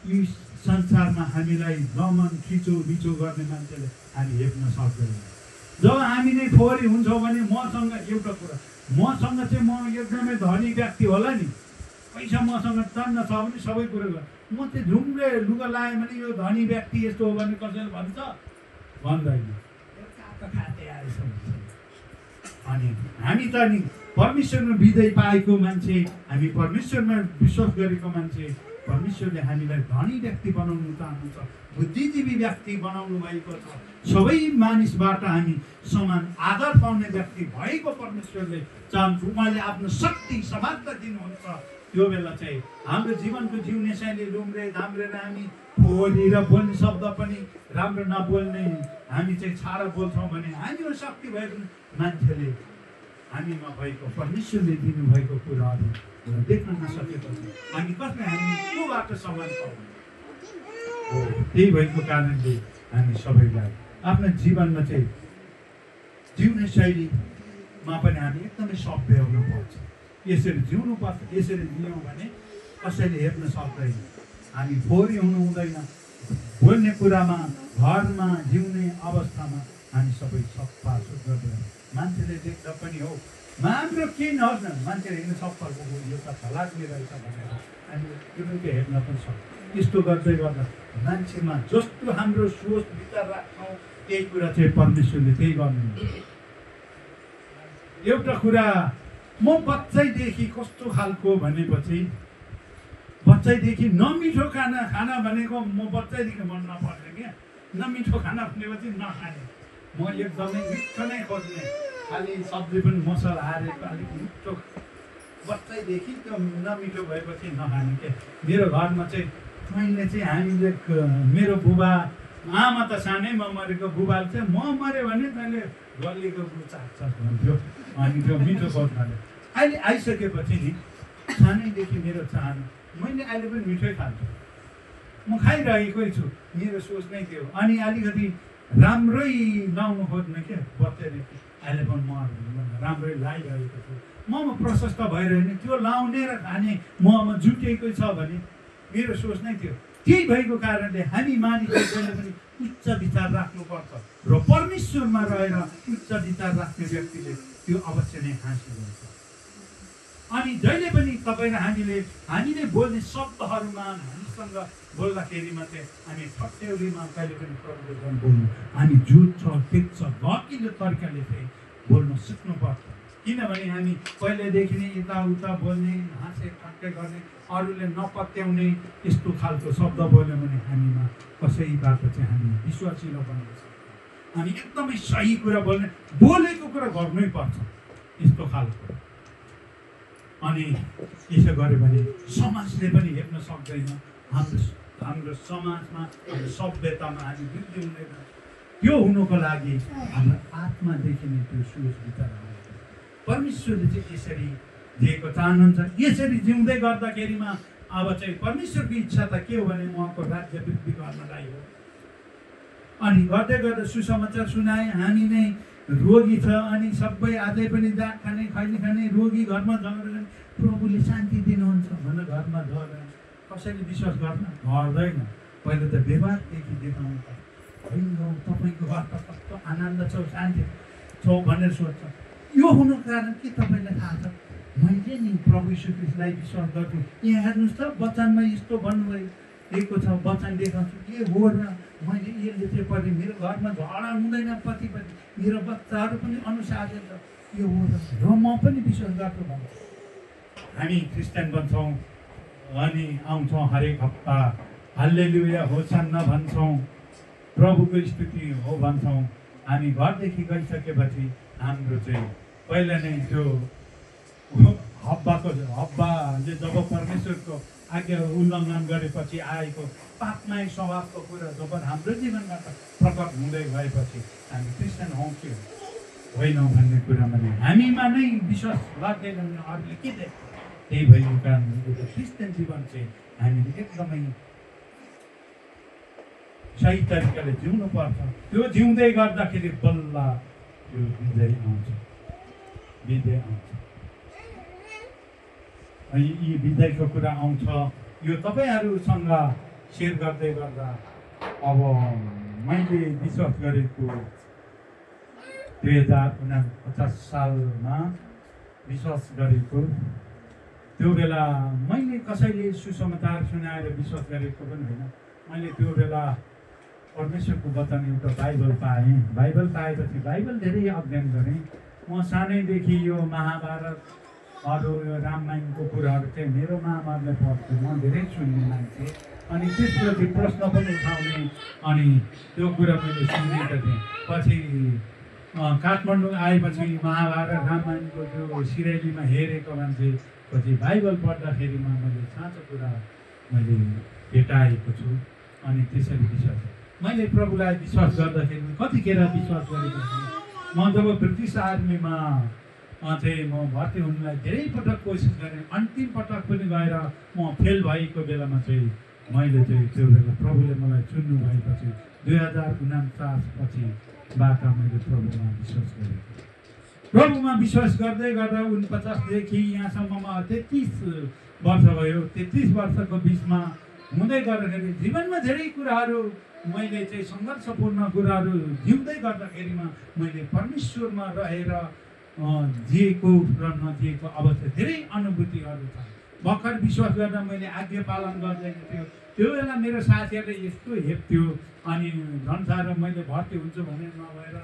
यी संसारमा हामीलाई दमन खिचोबिचो गर्ने मान्छेले हामी हेप्न सक्दैन। जब हामी नै फोहोरी हुन्छौँ भने मसँग एउटा कुरा, मसँग चाहिँ म एकदमै धनी व्यक्ति होला नि, पैसा मसँग टन्न छ भने सबै कुरो म चाहिँ झुम्रे लुगा लाएँ भने यो धनी व्यक्ति यस्तो हो भने कसैले भन्छ भन्दैन। खाते आएछ अनि हामी त नि परमेश्वरमा विजय पाएको मान्छे, हामी परमेश्वरमा विश्वास गरेको मान्छे, परमेश्वरले हामीलाई धनी व्यक्ति बनाउनु चाहनुहुन्छ, बुद्धिजीवी व्यक्ति बनाउनु भएको छ। सबै मानिसबाट हामी समान आदर पाउने व्यक्ति भएको परमेश्वरले चाहन्छ। उहाँले आफ्नो शक्ति समानता दिनुहुन्छ। त्यो बेला चाहिँ हाम्रो जीवनको जिउने शैली लुम्रे धाम्रेर हामी फोहोरी र बोल्ने शब्द पनि राम्रो नबोल्ने हामी चाहिँ छाडा बोल्छौँ भने हामीमा शक्ति भएको मान्छेले हामीमा भएको परमेश्वरले दिनुभएको कुराहरू देख्न नसकेपछि हामी कसले हामी कोबाट समान पाउँदैन हो। त्यही भएको कारणले हामी सबैलाई आफ्नो जीवनमा चाहिँ जिउने शैलीमा पनि हामी एकदमै सभ्य हुनुपर्छ। यसरी जिउनुपर्छ। यसरी जियौँ भने कसैले हेर्न सक्दैन। हामी फोहोरी हुनु हुँदैन। बोल्ने कुरामा घरमा जिउने अवस्थामा हामी सबै सफा सुग्घर मान्छेले देख्दा पनि हो हाम्रो के नहोस् न, मान्छेले हेर्न सफा यो त फलाग्ने रहेछ भनेर हामीले तुरुन्तै हेर्न पनि सक्छ। यस्तो गर्दै गर्दा मान्छेमा जस्तो हाम्रो सोच विचार राख्छौँ त्यही कुरा चाहिँ परमेश्वरले त्यही गर्नुहुन्छ। एउटा कुरा म बच्चैदेखि कस्तो खालको भनेपछि बच्चैदेखि नमिठो खाना भनेको म बच्चैदेखि मन नपर्ने क्या। नमिठो खाना भनेपछि नखाने, म एकदमै मिठो नै खोज्ने, खालि सब्जी पनि मसला हालेको अलिक मिठो। बच्चैदेखि त्यो नमिठो भएपछि नखाने के। मेरो घरमा चाहिँ मैले चाहिँ हामीले मेरो बुबा आमा त सानैमा मरेको, बुबाले चाहिँ म मऱ्यो भने तैँले गल्लीको गुड चाख्छस् भन्थ्यो। अनि त्यो मिठो खोज्नाले अहिले आइसकेपछि नि सानैदेखि मेरो चाहना मैले अहिले पनि मिठै खान्छु, म खाइरहेकै छु। मेरो सोच नै थियो। अनि अलिकति राम्रै लाउनु खोज्ने क्या बच्चादेखि अहिले पनि म राम्रै लाइरहेको छु। ममा प्रशस्त भइरह्यो भने त्यो लाउने र खाने ममा जुटेकै छ भने मेरो सोच नै थियो। त्यही भएको कारणले हामी मानिसहरूले पनि उच्च विचार राख्नुपर्छ र परमेश्वरमा रहेर उच्च विचार राख्ने व्यक्तिले त्यो अवश्य नै हासिल हुन्छ। अनि जहिले पनि तपाईँ र हामीले बोल्ने शब्दहरूमा हामीसँग बोल्दाखेरिमा चाहिँ हामी ठट्यौरीमा कहिले पनि प्रबोधन बोल्नु, हामी झुट छ ठिक छ गकिलो तरिकाले चाहिँ बोल्न सिक्नुपर्छ। किनभने हामी पहिलेदेखि नै यताउता बोल्ने, हाँसे ठट्टे गर्ने, अरूले नपत्याउने यस्तो खालको शब्द बोल्यो भने हामीमा कसैबाट चाहिँ हामी विश्वासिलो बन्न सक्छौँ। हामी एकदमै सही कुरा बोल्ने, बोलेको कुरा गर्नै पर्छ यस्तो खालको। अनि यसो गऱ्यो भने समाजले पनि हेर्न सक्दैन। हाम्रो समाजमा हाम्रो सभ्यतामा हामी वृद्धि हुँदैन। त्यो हुनुको लागि हाम्रो आत्मादेखि नै त्यो सोच भित्र आएको। परमेश्वरले चाहिँ यसरी दिएको चाहनुहुन्छ। यसरी जिउँदै गर्दाखेरिमा अब चाहिँ परमेश्वरको इच्छा त के हो भने उहाँको राज्य वृद्धि गर्नलाई हो। अनि गर्दै गर्दा सुसमाचार सुनाए, हामी नै रोगी छ अनि सबै अझै पनि दाग खाने खैनी खाने रोगी घरमा झगडा, प्रभुले शान्ति दिनुहुन्छ भनेर घरमा झगडा कसैले विश्वास गर्न गर्दैन। पहिले त व्यवहारदेखि देखाउनु पर्छ। होइन तपाईँको घर त कस्तो आनन्द छ, शान्ति छौ भनेर सोध्छ। यो हुनुको कारण के तपाईँलाई थाहा छ? मैले नि प्रभु यीशु ख्रीष्टलाई विश्वास गर्छु। यहाँ हेर्नुहोस् त वचनमा यस्तो भन्नुभएको छ, वचन देखाउँछु के हो र मैले यसले चाहिँ पछि मेरो घरमा झगडा हुँदैन, पतिपति मेरो बच्चाहरू पनि अनुशासन छ, यो हो र म पनि विश्वास गर्छु भन्छ। हामी क्रिस्चियन बन्छौँ अनि आउँछौँ हरेक हप्ता, हालेलुया होसन्न भन्छौँ, प्रभुको स्तुति हो भन्छौँ। हामी घरदेखि गइसकेपछि हाम्रो चाहिँ पहिला नै त्यो हब्बाले जब परमेश्वरको आज्ञा उल्लङ्घन गरेपछि आएको पापमय स्वभावको कुरा जब हाम्रो जीवनबाट प्रकट हुँदै गएपछि हामी क्रिस्चियन हौँ कि होइनौँ भन्ने कुरामा नै हामीमा नै विश्वास लाग्दैन भने अरूले के देख्छ। त्यही भएको कारणले क्रिस्चियन जीवन चाहिँ हामीले एकदमै सही तरिकाले जिउनु पर्छ। त्यो जिउँदै गर्दाखेरि बल्ल त्यो विजय आउँछ। यी विजयको कुरा आउँछ। यो तपाईँहरूसँग सेयर गर्दै गर्दा अब मैले विश्वास गरेको 2049 सालमा विश्वास गरेको, त्यो बेला मैले कसैले सुसमाचार सुनाएर विश्वास गरेको पनि होइन। मैले त्यो बेला परमेश्वरको वचन एउटा बाइबल पाएँ। बाइबल पाएपछि बाइबल धेरै अध्ययन गरेँ। म सानैदेखि यो महाभारत अरू यो रामायणको कुराहरू चाहिँ मेरो महाभारतले पढ्थेँ। म धेरै सुन्ने मान्छे अनि त्यसपछि प्रश्न पनि उठाउने अनि त्यो कुरा मैले सुनेको थिएँ। पछि काठमाडौँ आएपछि महाभारत रामायणको त्यो सिराइलीमा हेरेको मान्छे पछि बाइबल पढ्दाखेरिमा मैले साँचो कुरा मैले भेटाएको छु। अनि त्यसरी विश्वास मैले प्रभुलाई विश्वास गर्दाखेरि कतिखेर विश्वास गरेको थिएँ। म जब ब्रिटिस आर्मीमा चाहिँ म भर्ती हुनुलाई धेरै पटक कोसिस गरेँ। अन्तिम पटक पनि गएर म फेल भएको बेलामा चाहिँ मैले चाहिँ त्यो बेला प्रभुले मलाई चुन्नु भएपछि 2049 पछिबाट मैले प्रभुमा विश्वास गरेको। प्रभुमा विश्वास गर्दै गर्दा 49देखि यहाँसम्ममा 33 वर्ष भयो। 33 वर्षको बिचमा हुँदै गर्दाखेरि जीवनमा धेरै कुराहरू मैले चाहिँ सङ्घर्षपूर्ण कुराहरू जिउँदै गर्दाखेरिमा मैले परमेश्वरमा रहेर जिएको र नजिएको अवस्था धेरै अनुभूतिहरू छ। भर्खर विश्वास गर्दा मैले आज्ञा पालन गर्दैन थियो। त्यो बेला मेरो साथीहरूले यस्तो हेप्थ्यो अनि झन् साह्रो मैले भर्ती हुन्छु भने नभएर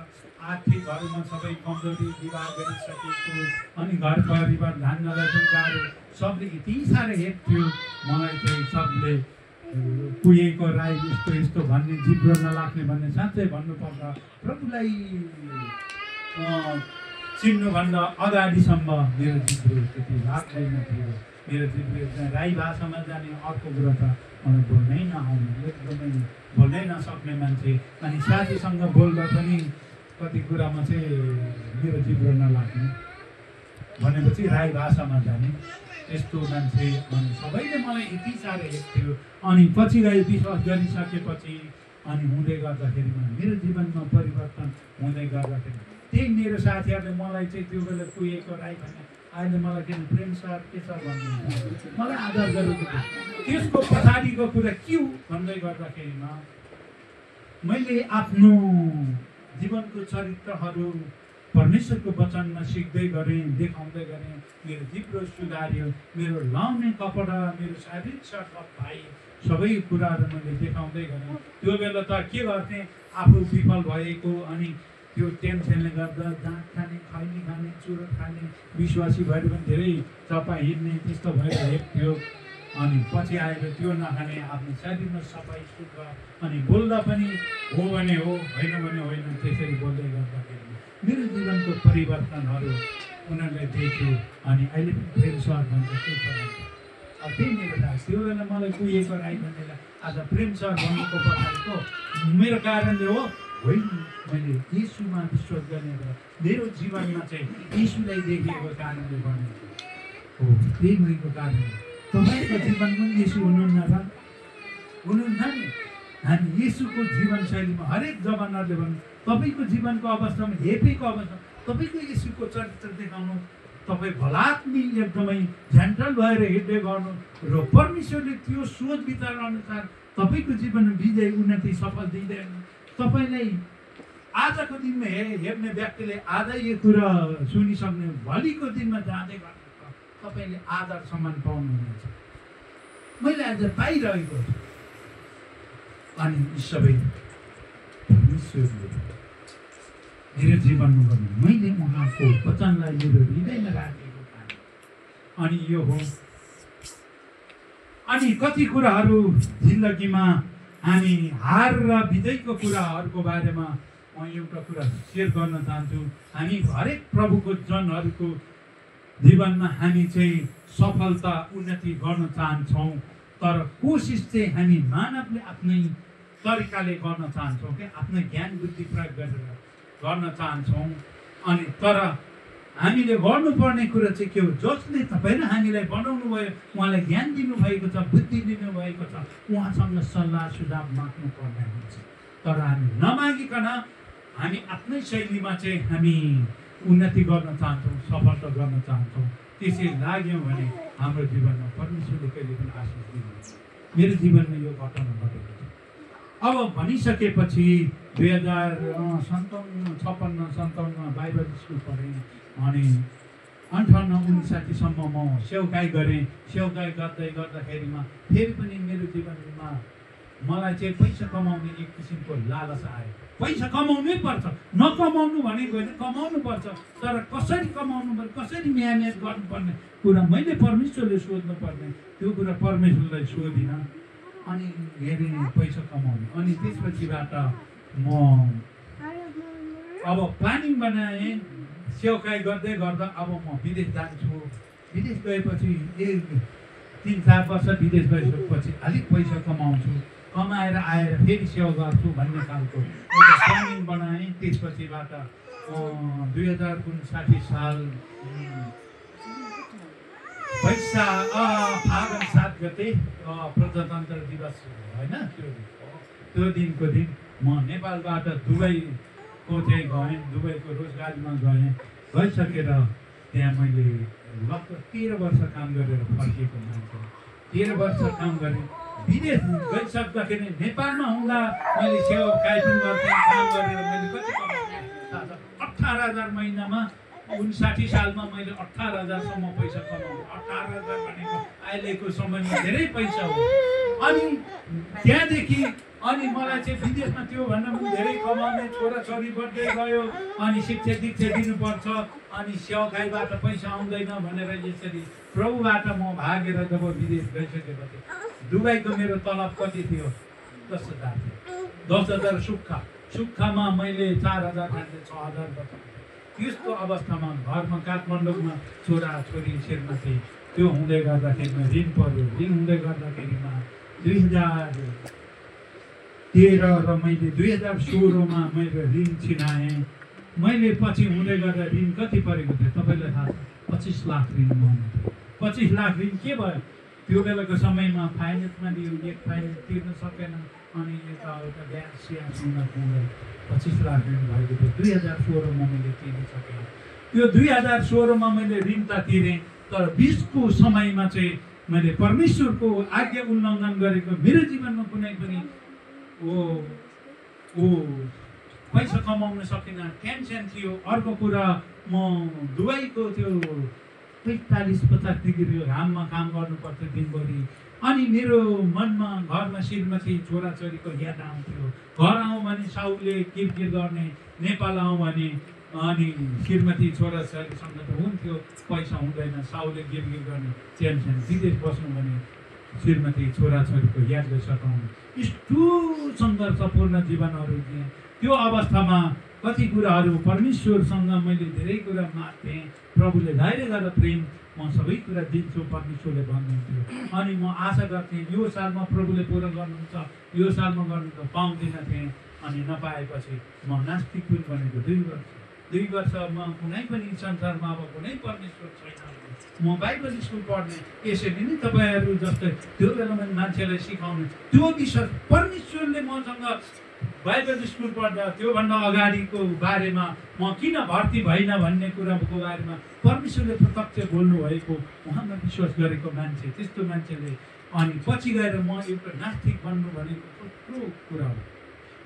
आर्थिकहरूमा सबै कमजोरी विवाह गरिसकेको अनि घर परिवार धान्नलाई पनि गाह्रो, सबले यति साह्रो हेप्थ्यो मलाई चाहिँ। सबले कुहिएको राई यस्तो यस्तो भन्ने, जिब्रो नलाग्ने भन्ने। साँच्चै भन्नुपर्दा प्रभुलाई चिन्नुभन्दा अगाडिसम्म मेरो जिब्रो त्यति लाग्दैन थियो। मेरो जिब्रो राई भाषामा जाने अर्को कुरो त मलाई बोल्नै नआउने, एकदमै बोल्नै नसक्ने मान्छे। अनि साथीसँग बोल्दा पनि कति कुरामा चाहिँ मेरो जिब्रो नलाग्ने भनेपछि राई भाषामा जाने यस्तो मान्छे। अनि सबैले मलाई यति साह्रो हेर्थ्यो। अनि पछि गए विश्वास गरिसकेपछि अनि हुँदै गर्दाखेरिमा मेरो जीवनमा परिवर्तन हुँदै गर्दाखेरि त्यही मेरो साथीहरूले मलाई चाहिँ त्यो बेला कुहिएको राई भने अहिले मलाई किन प्रेम सर के छ भन्ने मलाई आदर गरेको थियो। त्यसको पछाडिको कुरा के हो भन्दै गर्दाखेरिमा मैले आफ्नो जीवनको चरित्रहरू परमेश्वरको वचनमा सिक्दै गरेँ, देखाउँदै गरेँ। मेरो जिब्रो सुधार्यो, मेरो लाउने कपडा, मेरो शारीरिक सफाइ सबै कुराहरू मैले देखाउँदै गरेँ। त्यो बेला त के गर्थेँ, आफू विफल भएको अनि त्यो टेन्सनले गर्दा दाँत खाने, खैनी खाने, चुरोट खाने, विश्वासी भएर पनि धेरै चपा हिँड्ने त्यस्तो भएर हेप्थ्यो। अनि पछि आएर त्यो नखाने, आफ्नो शरीरमा सफाइ शुद्ध अनि बोल्दा पनि हो भने हो, होइन भने होइन, त्यसरी बोल्दै गर्दाखेरि मेरो जीवनको परिवर्तनहरू उनीहरूले देख्यो। अनि अहिले पनि प्रेम सर भन्छ के छ अब त्यही मेरो दास। त्यो बेला मलाई कुहिएको राई भन्नेलाई आज प्रेम सर भन्नुको पछाडिको मेरो कारणले हो। होइन, मैले यीशुमा विश्वास गर्ने र मेरो जीवनमा चाहिँ यीशुलाई देखेको कारणले भनेको हो। त्यही भएको कारण तपाईँको जीवनमा पनि यीशु हुनुहुन्न र हुनुहुन्न नि। हामी यीशुको जीवनशैलीमा हरेक जमानाले भन्नु, तपाईँको जीवनको अवस्थामा, हेपेको अवस्थामा तपाईँको यीशुको चरित्र देखाउनु, तपाईँ भलात्मी एकदमै झ्यान्टल भएर हिँड्दै गर्नु र परमेश्वरले त्यो सोच विचार अनुसार तपाईँको जीवनमा विजय उन्नति सफल दिँदैन। तपाईँलाई आजको दिनमा हेर्ने व्यक्तिले आज यो कुरा सुनिसक्ने, भोलिको दिनमा जाँदै गर्नु तपाईँले आदर सम्मान पाउनुहुनेछ। मैले आज पाइरहेको छु। अनि यी सबै परमेश्वरले मेरो जीवनमा गर्नु, मैले उहाँको वचनलाई मेरो हृदयमा राखेको काम। अनि यो हो। अनि कति कुराहरू जिन्दगीमा हामी हार र विजयको कुराहरूको बारेमा म एउटा कुरा सेयर गर्न चाहन्छु। हामी हरेक प्रभुको जनहरूको जीवनमा हामी चाहिँ सफलता उन्नति गर्न चाहन्छौँ, तर कोसिस चाहिँ हामी मानवले आफ्नै तरिकाले गर्न चाहन्छौँ कि आफ्नो ज्ञान बुद्धि प्रयोग गरेर गर्न चाहन्छौँ। अनि तर हामीले गर्नुपर्ने कुरा चाहिँ के हो? जसले तपाईँ र हामीलाई बनाउनु भयो, उहाँलाई ज्ञान दिनुभएको छ, बुद्धि दिनुभएको छ, उहाँसँग सल्लाह सुझाव माग्नु पर्ने हुन्छ। तर हामी नमागिकन हामी आफ्नै शैलीमा चाहिँ हामी उन्नति गर्न चाहन्छौँ, सफलता गर्न चाहन्छौँ। त्यसै लाग्यौँ भने हाम्रो जीवनमा परमेश्वरले कहिले पनि आशिष दिनुहुन्छ। मेरो जीवनमा यो घटना घटेको छ। अब भनिसकेपछि 2057 बाइबल स्कुल पढेँ। अनि 58-59 म सेवकाई गरेँ। सेवकाई गर्दाखेरिमा फेरि पनि मेरो जीवनमा मलाई चाहिँ पैसा कमाउने एक किसिमको लालच आयो। पैसा कमाउनै पर्छ, नकमाउनु भनेको होइन, कमाउनु पर्छ। तर कसरी कमाउनु पर्छ, कसरी मेहनत गर्नुपर्ने कुरा मैले परमेश्वरले सोध्नुपर्ने, त्यो कुरा परमेश्वरलाई सोधिनँ। अनि हेरेँ पैसा कमाउने। अनि त्यसपछिबाट म अब प्लानिङ बनाएँ। सेवकाई गर्दै गर्दा अब म विदेश जान्छु। विदेश गएपछि 3-4 वर्ष विदेश गएपछि अलिक पैसा कमाउँछु, कमाएर आएर फेरि सेवा गर्छु भन्ने खालको एउटा प्लानिङ बनाएँ। त्यसपछिबाट 2059 साल फागुन 7 गते प्रजातन्त्र दिवस होइन, त्यो दिनको दिन म नेपालबाट दुबईको चाहिँ गएँ। दुबईको रोजगारीमा गएँ। गइसकेर त्यहाँ मैले लगभग 13 वर्ष काम गरेर फर्किएको मान्छे। 13 वर्ष काम गरेँ। विदेश गइसक्दाखेरि नेपालमा हुँदा मैले सेवाकाई पनि गर्थेँ। काम गरेर मैले कति कमाएँ? 18,000 महिनामा। 59 सालमा मैले 18,000सम्म पैसा कमाएँ। 18,000 भनेको अहिलेको समयमा धेरै पैसा हो। अनि त्यहाँदेखि अनि मलाई चाहिँ विदेशमा त्योभन्दा पनि धेरै कमाउने, छोराछोरी बढ्दै गयो। अनि शिक्षा दीक्षा दिनुपर्छ, अनि सेवाकाईबाट पैसा आउँदैन भनेर यसरी प्रभुबाट म भागेर जब विदेश गइसकेपछि दुबईको मेरो तलब कति थियो? 10,000 थियो। 10,000 सुक्खामा मैले 4,000 खान्थेँ, 6,000 बचाउँथेँ। त्यस्तो अवस्थामा घरमा काठमाडौँमा छोराछोरी श्रीमती त्यो हुँदै गर्दाखेरिमा ऋण पर्यो। ऋण हुँदै गर्दाखेरिमा 2013 र मैले 2016मा मैले ऋण छिनाएँ। मैले पछि हुँदै गर्दा ऋण कति परेको थियो तपाईँलाई थाहा छ? 25 लाख ऋण बनाउनु थियो। 25 लाख ऋण के भयो? त्यो बेलाको समयमा फाइनेन्समा लियो, एक फाइनेन्स तिर्न सकेन। अनि यताउता ग्यास स्यास हुँदा 25 लाख ऋण भएको थियो। 2016मा मैले तिरिसकेँ। त्यो 2016मा मैले ऋण त तिरेँ, तर 20को समयमा चाहिँ मैले परमेश्वरको आज्ञा उल्लङ्घन गरेको मेरो जीवनमा कुनै पनि पैसा कमाउन सकिनँ। टेन्सन थियो। अर्को कुरा म दुबईको त्यो 45-50 डिग्री घाममा काम गर्नुपर्थ्यो दिनभरि। अनि मेरो मनमा घरमा श्रीमती छोराछोरीको याद आउँथ्यो। घर आउँ भने साउले किरकिर गर्ने, नेपाल आउँ भने अनि श्रीमती छोराछोरीसँग त हुन्थ्यो, पैसा हुँदैन, साउले गिरगिर गर्ने टेन्सन। विदेश बस्नु भने श्रीमती छोराछोरीको यादले सताउनु। यस्तो सङ्घर्षपूर्ण जीवनहरू थिए। त्यो अवस्थामा कति कुराहरू परमेश्वरसँग मैले धेरै कुरा माग्थेँ। प्रभुले धैर्य गरेर प्रेम म सबै कुरा दिन्छु परमेश्वरले भन्नुहुन्थ्यो। अनि म आशा गर्थेँ यो सालमा प्रभुले पुरा गर्नुहुन्छ, यो सालमा गर्नु त पाउँदिन थिएँ। अनि नपाएपछि म नास्तिक पनि बनेको 2 वर्ष म कुनै पनि संसारमा अब कुनै परमेश्वर छैन म बाइबल स्कुल पढ्ने यसरी नै तपाईँहरू जस्तै त्यो बेलामा मान्छेलाई सिकाउनु त्यो विश्वास परमेश्वरले मसँग बाइबल स्कुल पढ्दा त्योभन्दा अगाडिको बारेमा म किन भर्ती भइन भन्ने कुराको बारेमा परमेश्वरले प्रत्यक्ष बोल्नुभएको उहाँमा विश्वास गरेको मान्छे त्यस्तो मान्छेले अनि पछि गएर म एउटा नास्तिक बन्नु भनेको कत्रो कुरा हो।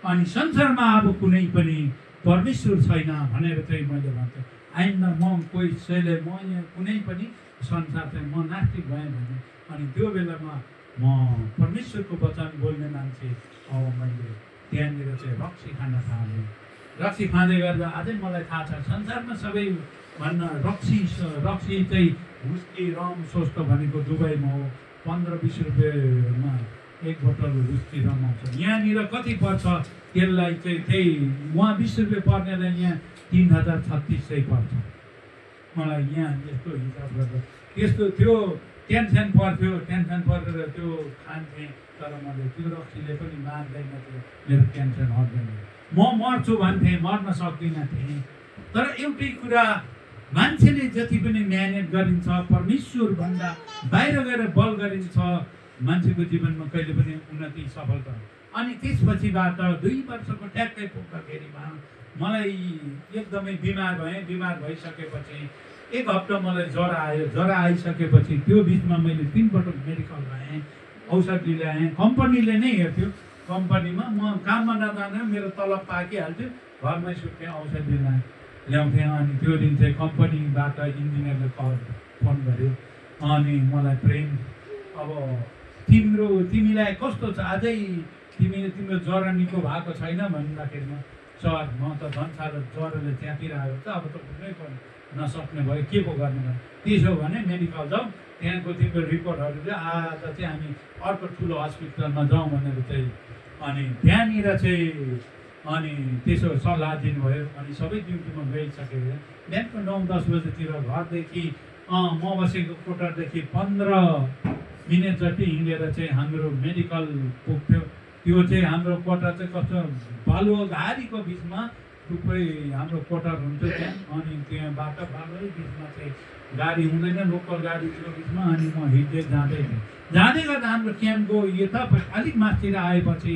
अनि संसारमा अब कुनै पनि परमेश्वर छैन भनेर चाहिँ मैले भन्छु आइन्दा म कोहीले म यहाँ कुनै पनि संसार चाहिँ म नास्तिक भएँ भने अनि त्यो बेलामा म परमेश्वरको वचन बोल्ने मान्छे अब मैले त्यहाँनिर चाहिँ रक्सी खान थालेँ। रक्सी खाँदै गर्दा अझै मलाई थाहा छ संसारमा सबैभन्दा रक्सी चाहिँ हुस्की रम सोच्छ भनेको दुबईमा हो 15-20 रुपियाँमा 1 बोतल हुस्की रम आउँछ। यहाँनिर कति पर्छ त्यसलाई चाहिँ त्यही उहाँ 20 रुपियाँ पर्नेलाई यहाँ 3036 पर्छ। मलाई यहाँ यस्तो हिसाब गर्दा त्यस्तो त्यो टेन्सन परेर त्यो खान्थेँ तर मैले त्यो रक्सीले पनि मार्दैन थियो मेरो टेन्सन हट्दैन। म मर्छु भन्थेँ मर्न सक्दिनँ थिएँ तर एउटै कुरा मान्छेले जति पनि मेहनत गरिन्छ परमेश्वरभन्दा बाहिर गएर बल गरिन्छ मान्छेको जीवनमा कहिले पनि उन्नति सफलता। अनि त्यसपछिबाट 2 वर्षको ट्याक्कै पुग्दाखेरिमा मलाई एकदमै बिमार भएँ। बिमार भइसकेपछि 1 हप्ता मलाई ज्वरो आयो। ज्वरो आइसकेपछि त्यो बिचमा मैले 3 पटक मेडिकल गएँ औषधि ल्याएँ। कम्पनीले नै हेर्थ्यो कम्पनीमा म काममा नजाँदा मेरो तलब पाकिहाल्थ्यो घरमै सुत्थेँ औषधि ल्याउँथेँ। अनि त्यो दिन चाहिँ कम्पनीबाट इन्जिनियरले फोन गर्यो अनि मलाई प्रेम अब तिमीलाई कस्तो छ अझै तिम्रो ज्वरो निको भएको छैन भन्दाखेरिमा सर म त झन् साह्रो ज्वरोले च्यातिरहेको छ अब त कुनै नसक्ने भयो के पो गर्ने भयो। त्यसो भने मेडिकल जाउँ त्यहाँको तिम्रो रिपोर्टहरू चाहिँ आज चाहिँ हामी अर्को ठुलो हस्पिटलमा जाउँ भनेर चाहिँ अनि त्यहाँनिर चाहिँ अनि त्यसो सल्लाह दिनुभयो। अनि सबै ड्युटीमा गइसकेर बिहानको 9-10 बजेतिर घरदेखि म बसेको कोटरदेखि 15 मिनट जति हिँडेर चाहिँ हाम्रो मेडिकल पुग्थ्यो। त्यो चाहिँ हाम्रो कोटर चाहिँ कस्तो बालुवा घारीको बिचमा थुप्रै हाम्रो कोटर हुन्थ्यो त्यहाँ अनि त्यहाँबाट बालुवै बिचमा चाहिँ गाडी हुँदैन लोकल गाडीको बिचमा अनि म हिँड्दै जाँदै गर्दा हाम्रो क्याम्पको यता अलिक मासतिर आएपछि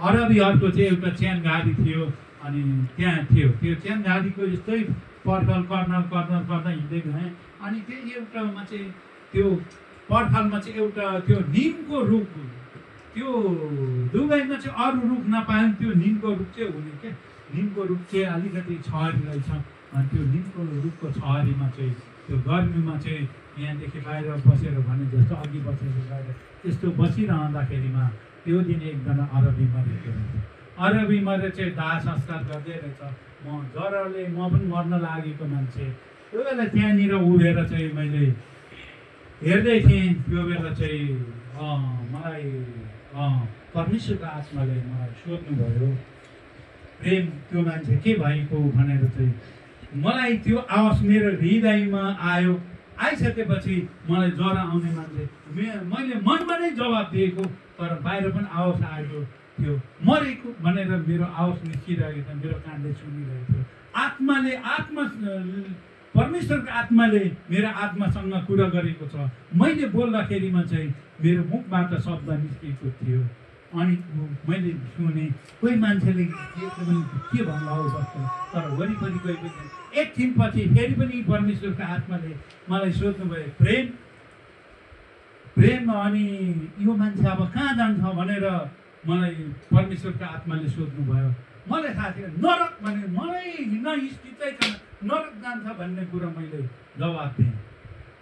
अरबीहरूको चाहिँ एउटा च्यान गाडी थियो अनि त्यहाँ थियो त्यो च्यान गाडीको यस्तै पर्खल कर्नर हिँड्दै गएँ। अनि त्यो एउटामा चाहिँ त्यो पर्खलमा चाहिँ एउटा त्यो निमको रुख त्यो दुबईमा चाहिँ अरू रुख नपाए त्यो निमको रुख चाहिँ हुने क्या। निमको रुख चाहिँ अलिकति छहारी रहेछ अनि त्यो निमको रुखको छहारीमा चाहिँ त्यो गर्मीमा चाहिँ यहाँदेखि बाहिर बसेर भने जस्तो अघि बसेर बाहिर त्यस्तो बसिरहँदाखेरिमा त्यो दिन एकजना अरबी मरेको रहेछ। अरबी मरेर चाहिँ दाह संस्कार गर्दै रहेछ। म ज्वरोले म पनि मर्न लागेको मान्छे त्यो बेला त्यहाँनिर उभिएर चाहिँ मैले हेर्दै थिएँ। त्यो बेला चाहिँ मलाई परमेश्वरको आत्माले मलाई सोध्नुभयो प्रेम त्यो मान्छे के भएको भनेर चाहिँ मलाई त्यो आवाज मेरो हृदयमा आयो। आइसकेपछि मलाई ज्वरो आउने मान्छे मैले मनमा नै जवाब दिएको तर बाहिर पनि आवाज आएको थियो मरेको भनेर मेरो आवाज निस्किरहेको थियो मेरो कानले सुनिरहेको थियो। परमेश्वरको आत्माले मेरो आत्मासँग कुरा गरेको छ। मैले बोल्दाखेरिमा चाहिँ मेरो मुखबाट शब्द निस्किएको थियो अनि मैले सुने कोही मान्छेले के भन्नु हो जस्तो तर वरिपरि गएपछि एकछिनपछि फेरि पनि परमेश्वरको आत्माले मलाई सोध्नुभयो प्रेम अनि यो मान्छे अब कहाँ जान्छ भनेर मलाई परमेश्वरको आत्माले सोध्नुभयो। मलाई थाहा थियो नरक भने मलाई नस्थितै नरक जान्छ भन्ने कुरा मैले जवाब दिएँ।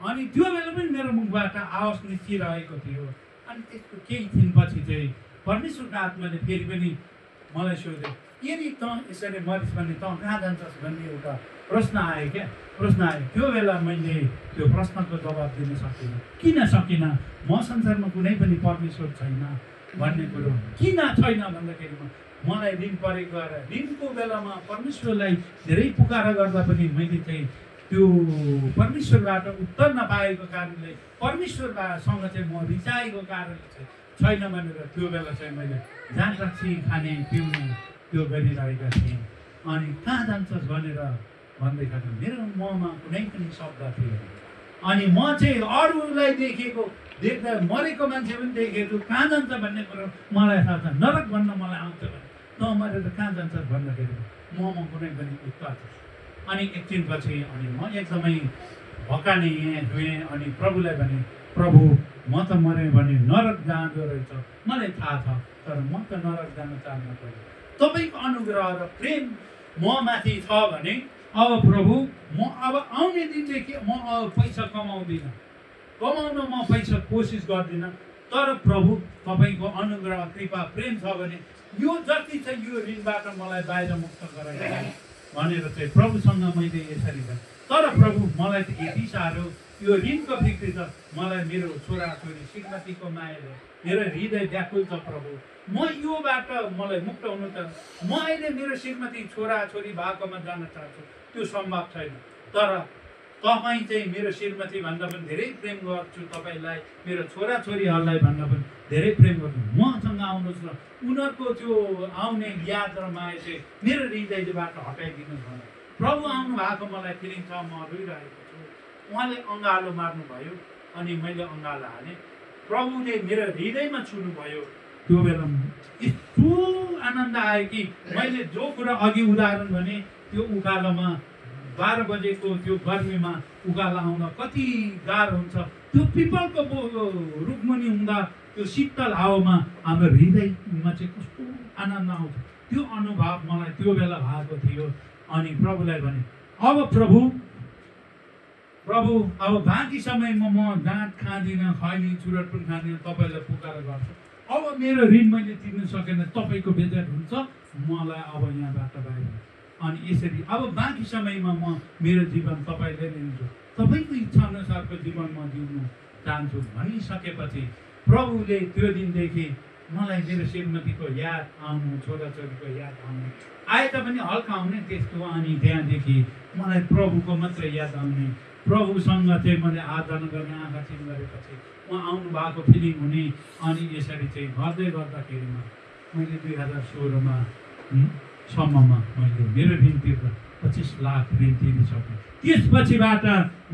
अनि त्यो बेला पनि मेरो मुखबाट आवाज निस्किरहेको थियो। अनि त्यसको केही दिनपछि चाहिँ परमेश्वरको आत्माले फेरि पनि मलाई सोध्यो यदि त यसरी मरिस् भने त कहाँ जान्छस् भन्ने एउटा प्रश्न आयो क्या। प्रश्न आयो त्यो बेला मैले त्यो प्रश्नको जवाब दिन सकिनँ। किन सकिनँ? म संसारमा कुनै पनि परमेश्वर छैन भन्ने कुरो किन छैन भन्दाखेरिमा मलाई ऋण परेको गएर ऋणको बेलामा परमेश्वरलाई धेरै पुकार गर्दा पनि मैले चाहिँ त्यो परमेश्वरबाट उत्तर नपाएको कारणले परमेश्वरसँग चाहिँ म रिसाएको कारणले चाहिँ छैन भनेर त्यो बेला चाहिँ मैले जाँड रक्सी खाने पिउने त्यो गरिरहेका थिएँ। अनि कहाँ जान्छस् भनेर भन्दैखेरि मेरो ममा कुनै पनि शब्द थियो। अनि म चाहिँ अरूलाई देख्दा मरेको मान्छे पनि देखेको कहाँ जान्छ भन्ने कुरो मलाई थाहा छ। नरक भन्न मलाई आउँछ भने त मरेर कहाँ जान्छस् भन्दाखेरि ममा कुनै पनि उत्तर थियो। अनि एकछिनपछि अनि म एकदमै भकाने धुएँ। अनि प्रभुलाई भने, प्रभु म त मरेँ भने नरक जाँदो रहेछ, मलाई थाहा छ, तर म त नरक जान चाहन्न। तपाईँको अनुग्रह र प्रेम म माथि छ भने अब प्रभु म अब आउने दिनदेखि म अब पैसा कमाउदिनँ, म पैसा कोसिस गर्दिनँ, तर प्रभु तपाईँको अनुग्रह कृपा प्रेम छ भने यो जति छ यो ऋणबाट मलाई बाहिर मुक्त गराइदिनु भनेर चाहिँ प्रभुसँग मैले यसरी गरेँ। तर प्रभु मलाई त यति साह्रो यो ऋणको फिक्री छ, मलाई मेरो छोराछोरी श्रीमतीको मायाले मेरो हृदय व्याकुल छ। प्रभु म योबाट मलाई मुक्त हुनु छ। म अहिले मेरो श्रीमती छोराछोरी भएकोमा जान चाहन्छु, त्यो सम्भव छैन। तर तपाईँ चाहिँ मेरो श्रीमती भन्दा पनि धेरै प्रेम गर्छु, तपाईँलाई मेरो छोराछोरीहरूलाई भन्दा पनि धेरै प्रेम गर्छु, मसँग आउनुहोस् न। उनीहरूको त्यो आउने याद र माया चाहिँ मेरो हृदयबाट हटाइदिनुहोस् भने प्रभु आउनु भएको मलाई फिलिङ छ। म रोइरहेको छु। उहाँले अँगालो मार्नुभयो अनि मैले अँगालो हालेँ। प्रभुले मेरो हृदयमा छुनुभयो। त्यो बेला यस्तो आनन्द आयो कि मैले जो कुरा अघि उदाहरण भने त्यो उकालोमा 12 बजेको त्यो गर्मीमा उकालो आउन कति गाह्रो हुन्छ, त्यो पिपलको रुखमुनि हुँदा त्यो शीतल हावामा हाम्रो हृदयमा चाहिँ कस्तो आनन्द आउँछ, त्यो अनुभव मलाई त्यो बेला भएको थियो। अनि प्रभुलाई भने, अब प्रभु अब बाँकी समयमा म दाँत खाँदिनँ, खैनी चुरट पनि खाँदिनँ, तपाईँलाई पुकार गर्छु। अब मेरो ऋण मैले तिर्न सकेन, तपाईँको बेजार हुन्छ, मलाई अब यहाँबाट बाहिर। अनि यसरी अब बाँकी समयमा म मेरो जीवन तपाईँले लिन्छु, तपाईँको इच्छा अनुसारको जीवन म जिउनु चाहन्छु भनिसकेपछि प्रभुले त्यो दिनदेखि मलाई मेरो श्रीमतीको याद आउनु, छोराछोरीको याद आउनु, आए तापनि हल्का आउने त्यस्तो। अनि त्यहाँदेखि मलाई प्रभुको मात्रै याद आउने, प्रभुसँग चाहिँ मैले आराधना गर्ने, आँखा चिम गरेपछि उहाँ आउनु भएको फिलिङ हुने। अनि यसरी चाहिँ गर्दै गर्दाखेरिमा मैले 2016मा सम्ममा मैले मेरो ऋण तिर्दा 25 लाख ऋण तिरिसकेँ। त्यसपछिबाट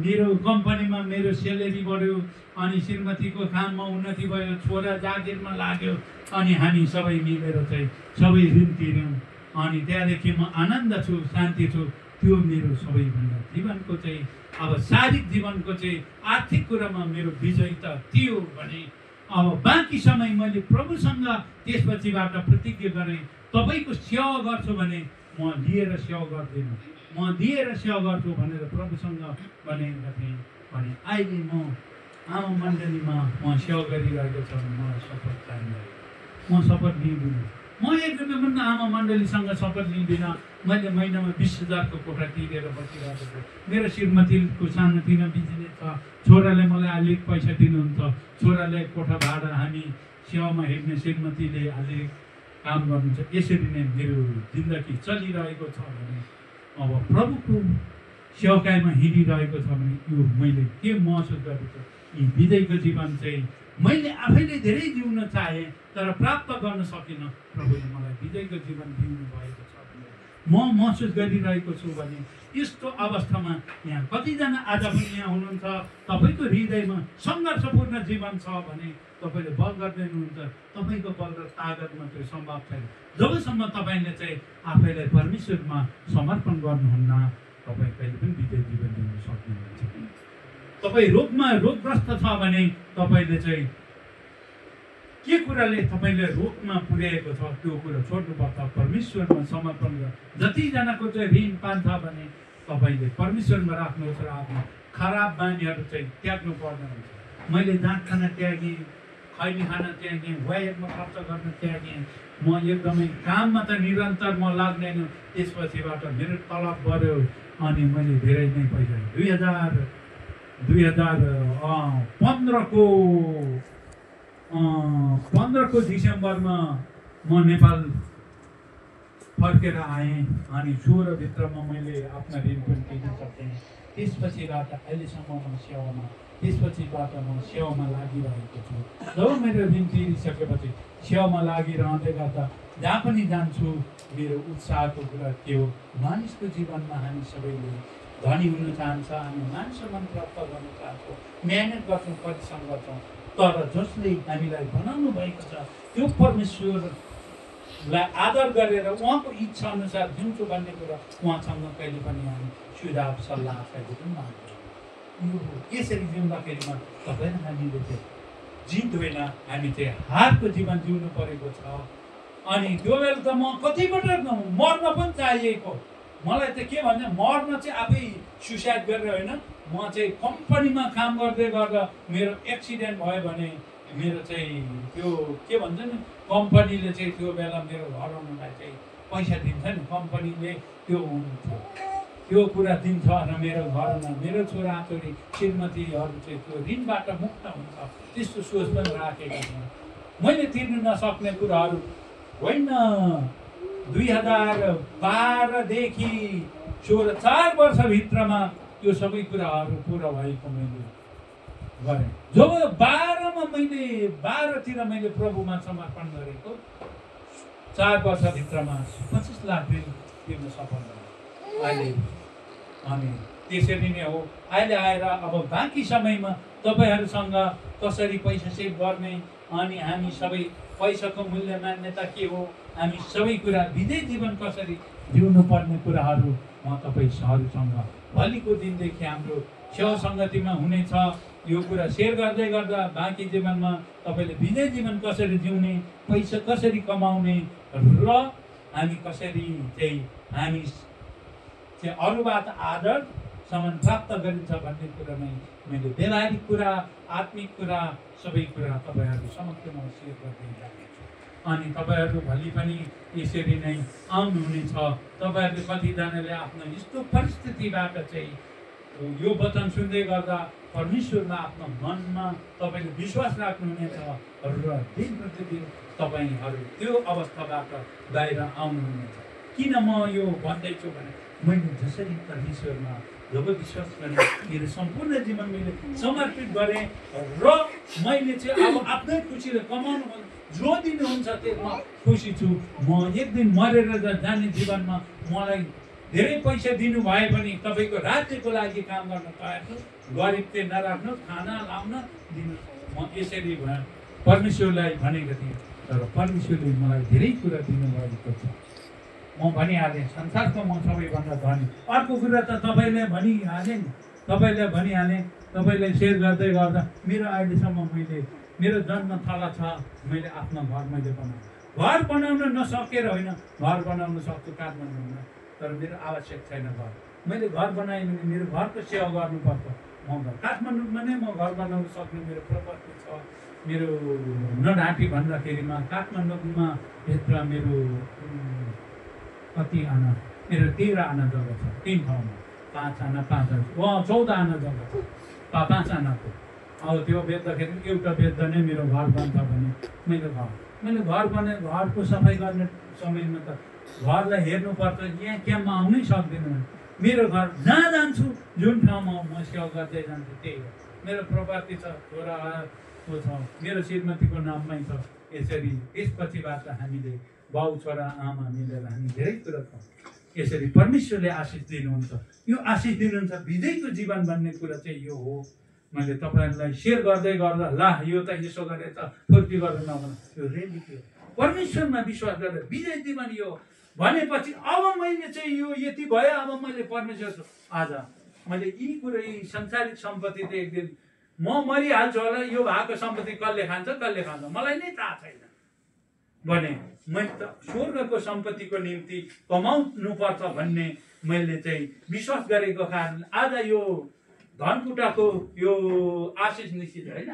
मेरो कम्पनीमा मेरो सेलेरी बढ्यो, अनि श्रीमतीको काममा उन्नति भयो, छोरा जागिरमा लाग्यो, अनि हामी सबै मिलेर चाहिँ सबै ऋण तिर्यौँ। अनि त्यहाँदेखि म आनन्द छु, शान्ति छु। त्यो मेरो सबैभन्दा जीवनको चाहिँ अब शारीरिक जीवनको चाहिँ आर्थिक कुरामा मेरो विजय त थियो भने अब बाँकी समय मैले प्रभुसँग त्यसपछिबाट प्रतिज्ञा गरेँ, तपाईँको सेवा गर्छु भने म लिएर सेवा गर्दिनँ, म दिएर सेवा गर्छु भनेर प्रभुसँग भनेका थिएँ। भने अहिले म आमा मण्डलीमा म सेवा गरिरहेको छु भने मलाई शपथ चाहिँदैन, म शपथ लिँदिनँ। म एक रुपियाँ पनि आमा मण्डलीसँग शपथ लिँदिनँ। मैले महिनामा 20,000को कोठा तिरेर बसिरहेको छु। मेरो श्रीमतीको सानोतिनो बिजनेस छ, छोराले मलाई अलिक पैसा दिनुहुन्छ, छोराले कोठा भाडा, हामी सेवामा हेर्ने श्रीमतीले अलिक काम गर्नुहुन्छ। यसरी नै मेरो जिन्दगी चलिरहेको छ भने अब प्रभुको सेवाकाइमा हिँडिरहेको छ भने यो मैले के महसुस गरेको छु, यी विजयको जीवन चाहिँ मैले आफैले धेरै जिउन चाहेँ तर प्राप्त गर्न सकिनँ। प्रभुले मलाई विजयको जीवन दिनु भएको छ भने म महसुस गरिरहेको छु। भने यस्तो अवस्थामा यहाँ कतिजना आज पनि यहाँ हुनुहुन्छ, तपाईँको हृदयमा सङ्घर्षपूर्ण जीवन छ भने तपाईँले बल गर्दै हुनुहुन्छ, तपाईँको बल र तागतमा त्यो सम्भव छैन। जबसम्म तपाईँले चाहिँ आफैलाई परमेश्वरमा समर्पण गर्नुहुन्न, तपाईँ कहिले पनि विजय जीवन जिउन सक्नुहुन्छ। तपाईँ रोगग्रस्त छ भने तपाईँले चाहिँ के कुराले तपाईँले रोगमा पुर्याएको छ त्यो कुरा छोड्नुपर्छ, परमेश्वरमा समर्पण गर। जतिजनाको चाहिँ ऋण पान्छ भने तपाईँले परमेश्वरमा राख्नुहोस् र आफ्नो खराब बानीहरू चाहिँ त्याग्नु पर्दैन हुन्छ। मैले दाँत खान त्यागेँ, खैनी खान त्यागेँ, व्यायाममा खर्च गर्न त्यागेँ। म एकदमै काममा त निरन्तर म लाग्दैन। त्यसपछिबाट मेरो तलब बढ्यो अनि मैले धेरै नै पैसा 2015को डिसेम्बरमा म नेपाल फर्केर आएँ। अनि 16 भित्रमा मैले आफ्ना ऋण पनि तिर्न सकेँ। त्यसपछिबाट अहिलेसम्म म त्यसपछिबाट म सेवामा लागिरहेको छु। जब मेरो ऋण तिरिसकेपछि सेवामा लागिरहँदै गर्दा जहाँ पनि जान्छु मेरो उत्साहको कुरा के हो, मानिसको जीवनमा हामी सबैले धनी हुन चाहन्छ, हामी मान सम्मान प्राप्त गर्न चाहन्छौँ, मेहनत गर्छौँ, परिश्रम गर्छौँ, तर जसले हामीलाई बनाउनु भएको छ त्यो परमेश्वरलाई आदर गरेर उहाँको इच्छा अनुसार जिउँछु भन्ने कुरा उहाँसँग कहिले पनि हामी सुझाव सल्लाह कहिले पनि माग्छौँ। यो यसरी जिउँदाखेरिमा तपाईँ हामीले चाहिँ जित होइन, हामी चाहिँ हारको जीवन जिउनु परेको छ। अनि त्यो बेला त म कतिपल्ट मर्न पनि चाहिएको, मलाई त के भन्छ मर्न चाहिँ आफै सुसाइड गरेर होइन, म चाहिँ कम्पनीमा काम गर्दै गर्दा मेरो एक्सिडेन्ट भयो भने मेरो चाहिँ त्यो के भन्छ नि कम्पनीले चाहिँ त्यो बेला मेरो घर आउनुलाई चाहिँ पैसा दिन्छ नि, कम्पनीले त्यो हुन्थ्यो त्यो कुरा दिन्छ र मेरो घरमा मेरो छोराछोरी श्रीमतीहरू चाहिँ त्यो ऋणबाट मुक्त हुन्छ, त्यस्तो सोच पनि राखेको छ। मैले तिर्नु नसक्ने कुराहरू होइन, 2012देखि 4 वर्षभित्रमा त्यो सबै कुराहरू पुरा भएको मैले गरेँ। जब 12तिर मैले प्रभुमा समर्पण गरेको 4 वर्षभित्रमा 25 लाख ऋण तिर्न सफल भएँ अहिले। अनि त्यसरी नै हो अहिले आएर अब बाँकी समयमा तपाईँहरूसँग कसरी पैसा सेभ गर्ने, अनि हामी सबै पैसाको मूल्य मान्यता के हो, हामी सबै कुरा विजय जीवन कसरी जिउनु पर्ने कुराहरू म तपाईँहरूसँग भोलिको दिनदेखि हाम्रो सेवा सङ्गतिमा हुनेछ। यो कुरा सेयर गर्दै गर्दा बाँकी जीवनमा तपाईँले विजय जीवन कसरी जिउने, पैसा कसरी कमाउने र हामी कसरी चाहिँ हामी चाहिँ अरूबाट आदर सम्मान प्राप्त गरिन्छ भन्ने कुरा नै मैले व्यवहारिक कुरा आत्मिक कुरा सबै कुरा तपाईँहरू समक्षमा सेयर गर्दै जानेछु। अनि तपाईँहरू भोलि पनि यसरी नै आउनुहुनेछ। तपाईँहरूले कतिजनाले आफ्नो यस्तो परिस्थितिबाट चाहिँ यो वचन सुन्दै गर्दा परमेश्वरमा आफ्नो मनमा तपाईँले विश्वास राख्नुहुनेछ र दिन प्रतिदिन तपाईँहरू त्यो अवस्थाबाट बाहिर आउनुहुनेछ। किन म यो भन्दैछु भने मैले जसरी परमेश्वरमा जब विश्वास गरेँ, मेरो सम्पूर्ण जीवन मैले समर्पित गरेँ र मैले चाहिँ अब आफ्नै खुसीले कमाउनु जो दिनुहुन्छ त्यसमा खुसी छु। म एक दिन मरेर जाने जीवनमा मलाई धेरै पैसा दिनुभयो भने तपाईँको राज्यको लागि काम गर्न तयार छु, गरिब चाहिँ नराख्नु, खाना लाउन दिनु। म यसरी परमेश्वरलाई भनेको थिएँ, तर परमेश्वरले मलाई धेरै कुरा दिनुभएको छ। म भनिहालेँ संसारको म सबैभन्दा धनी। अर्को कुरा त तपाईँले भनिहालेँ नि, तपाईँले सेयर गर्दै गर्दा मेरो अहिलेसम्म मैले मेरो जन्मथला छ, मैले आफ्नो घर मैले बनाएँ। घर बनाउन नसकेर होइन, घर बनाउन सक्छु काठमाडौँमा, तर मेरो आवश्यक छैन घर। मैले घर बनाएँ भने मेरो घरको सेवा गर्नुपर्छ। म काठमाडौँमा नै म घर बनाउन सक्ने मेरो प्रपर्टी छ। मेरो नढाँटी भन्दाखेरिमा काठमाडौँमा भित्र मेरो कति आना, मेरो 13 आना जग्गा छ, 3 ठाउँमा 5 आना 14 आना जग्गा छ, 5 आनाको। अब त्यो बेच्दाखेरि एउटा बेच्दा नै मेरो घर बन्छ भने मैले घर बनाएँ। घरको सफाइ गर्ने समयमा त घरलाई हेर्नुपर्छ, यहाँ क्याम्पमा आउनै सक्दिनँ। मेरो घर जहाँ जान्छु, जुन ठाउँमा म सेवा गर्दै जान्छु त्यही हो। मेरो प्रपर्टी छ, छोराको छ, मेरो श्रीमतीको नाममै छ। यसरी त्यसपछिबाट हामीले बाउ छोरा आमा मिलेर हामी धेरै कुरा छौँ। यसरी परमेश्वरले आशिष दिनुहुन्छ। यो आशिष दिनुहुन्छ विजयको जीवन भन्ने कुरा चाहिँ यो हो। मैले तपाईँहरूलाई सेयर गर्दै गर्दा ला यो त यसो गरेर फुर्ती गर्नु नभन, यो रेलिटी हो। परमेश्वरमा विश्वास गरेर विजय जीवन यो भनेपछि अब मैले चाहिँ यो यति भयो, अब मैले परमेश्वर आज मैले यी कुरा यी संसारिक सम्पत्ति त एक दिन म मरिहाल्छु होला, यो भएको सम्पत्ति कसले खान्छ मलाई नै थाहा छैन भने मैले त स्वर्गको सम्पत्तिको निम्ति कमाउनुपर्छ भन्ने मैले चाहिँ विश्वास गरेको कारण आज यो धनकुटाको यो आशिष निश्चित होइन,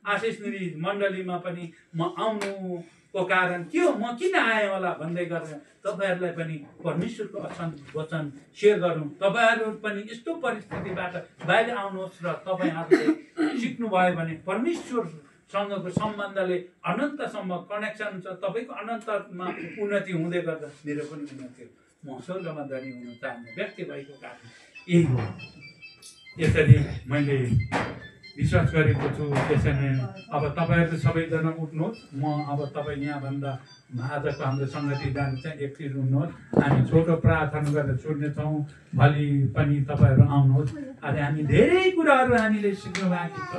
आशिष निधि मण्डलीमा पनि म आउनुको कारण के हो, म किन आएँ होला भन्दै गरेर तपाईँहरूलाई पनि परमेश्वरको वचन सेयर गरौँ। तपाईँहरू पनि यस्तो परिस्थितिबाट बाहिर आउनुहोस् र तपाईँहरूले सिक्नुभयो भने परमेश्वरसँगको सम्बन्धले अनन्तसम्म कनेक्सन छ। तपाईँको अनन्तमा उन्नति हुँदै गर्दा मेरो पनि उन्नति हो। म स्वर्गमा धनी हुन चाहने व्यक्ति भएको कारण यही हो। यसरी मैले विश्वास गरेको छु। त्यसै नै अब तपाईँहरू सबैजना उठ्नुहोस्। म अब तपाईँ यहाँभन्दा आजको हाम्रो सङ्गति जानु चाहिँ एकछिन उठ्नुहोस्। हामी छोटो प्रार्थना गरेर छोड्नेछौँ। भोलि पनि तपाईँहरू आउनुहोस्। आज हामी धेरै कुराहरू हामीले सिक्नु बाँकी छ।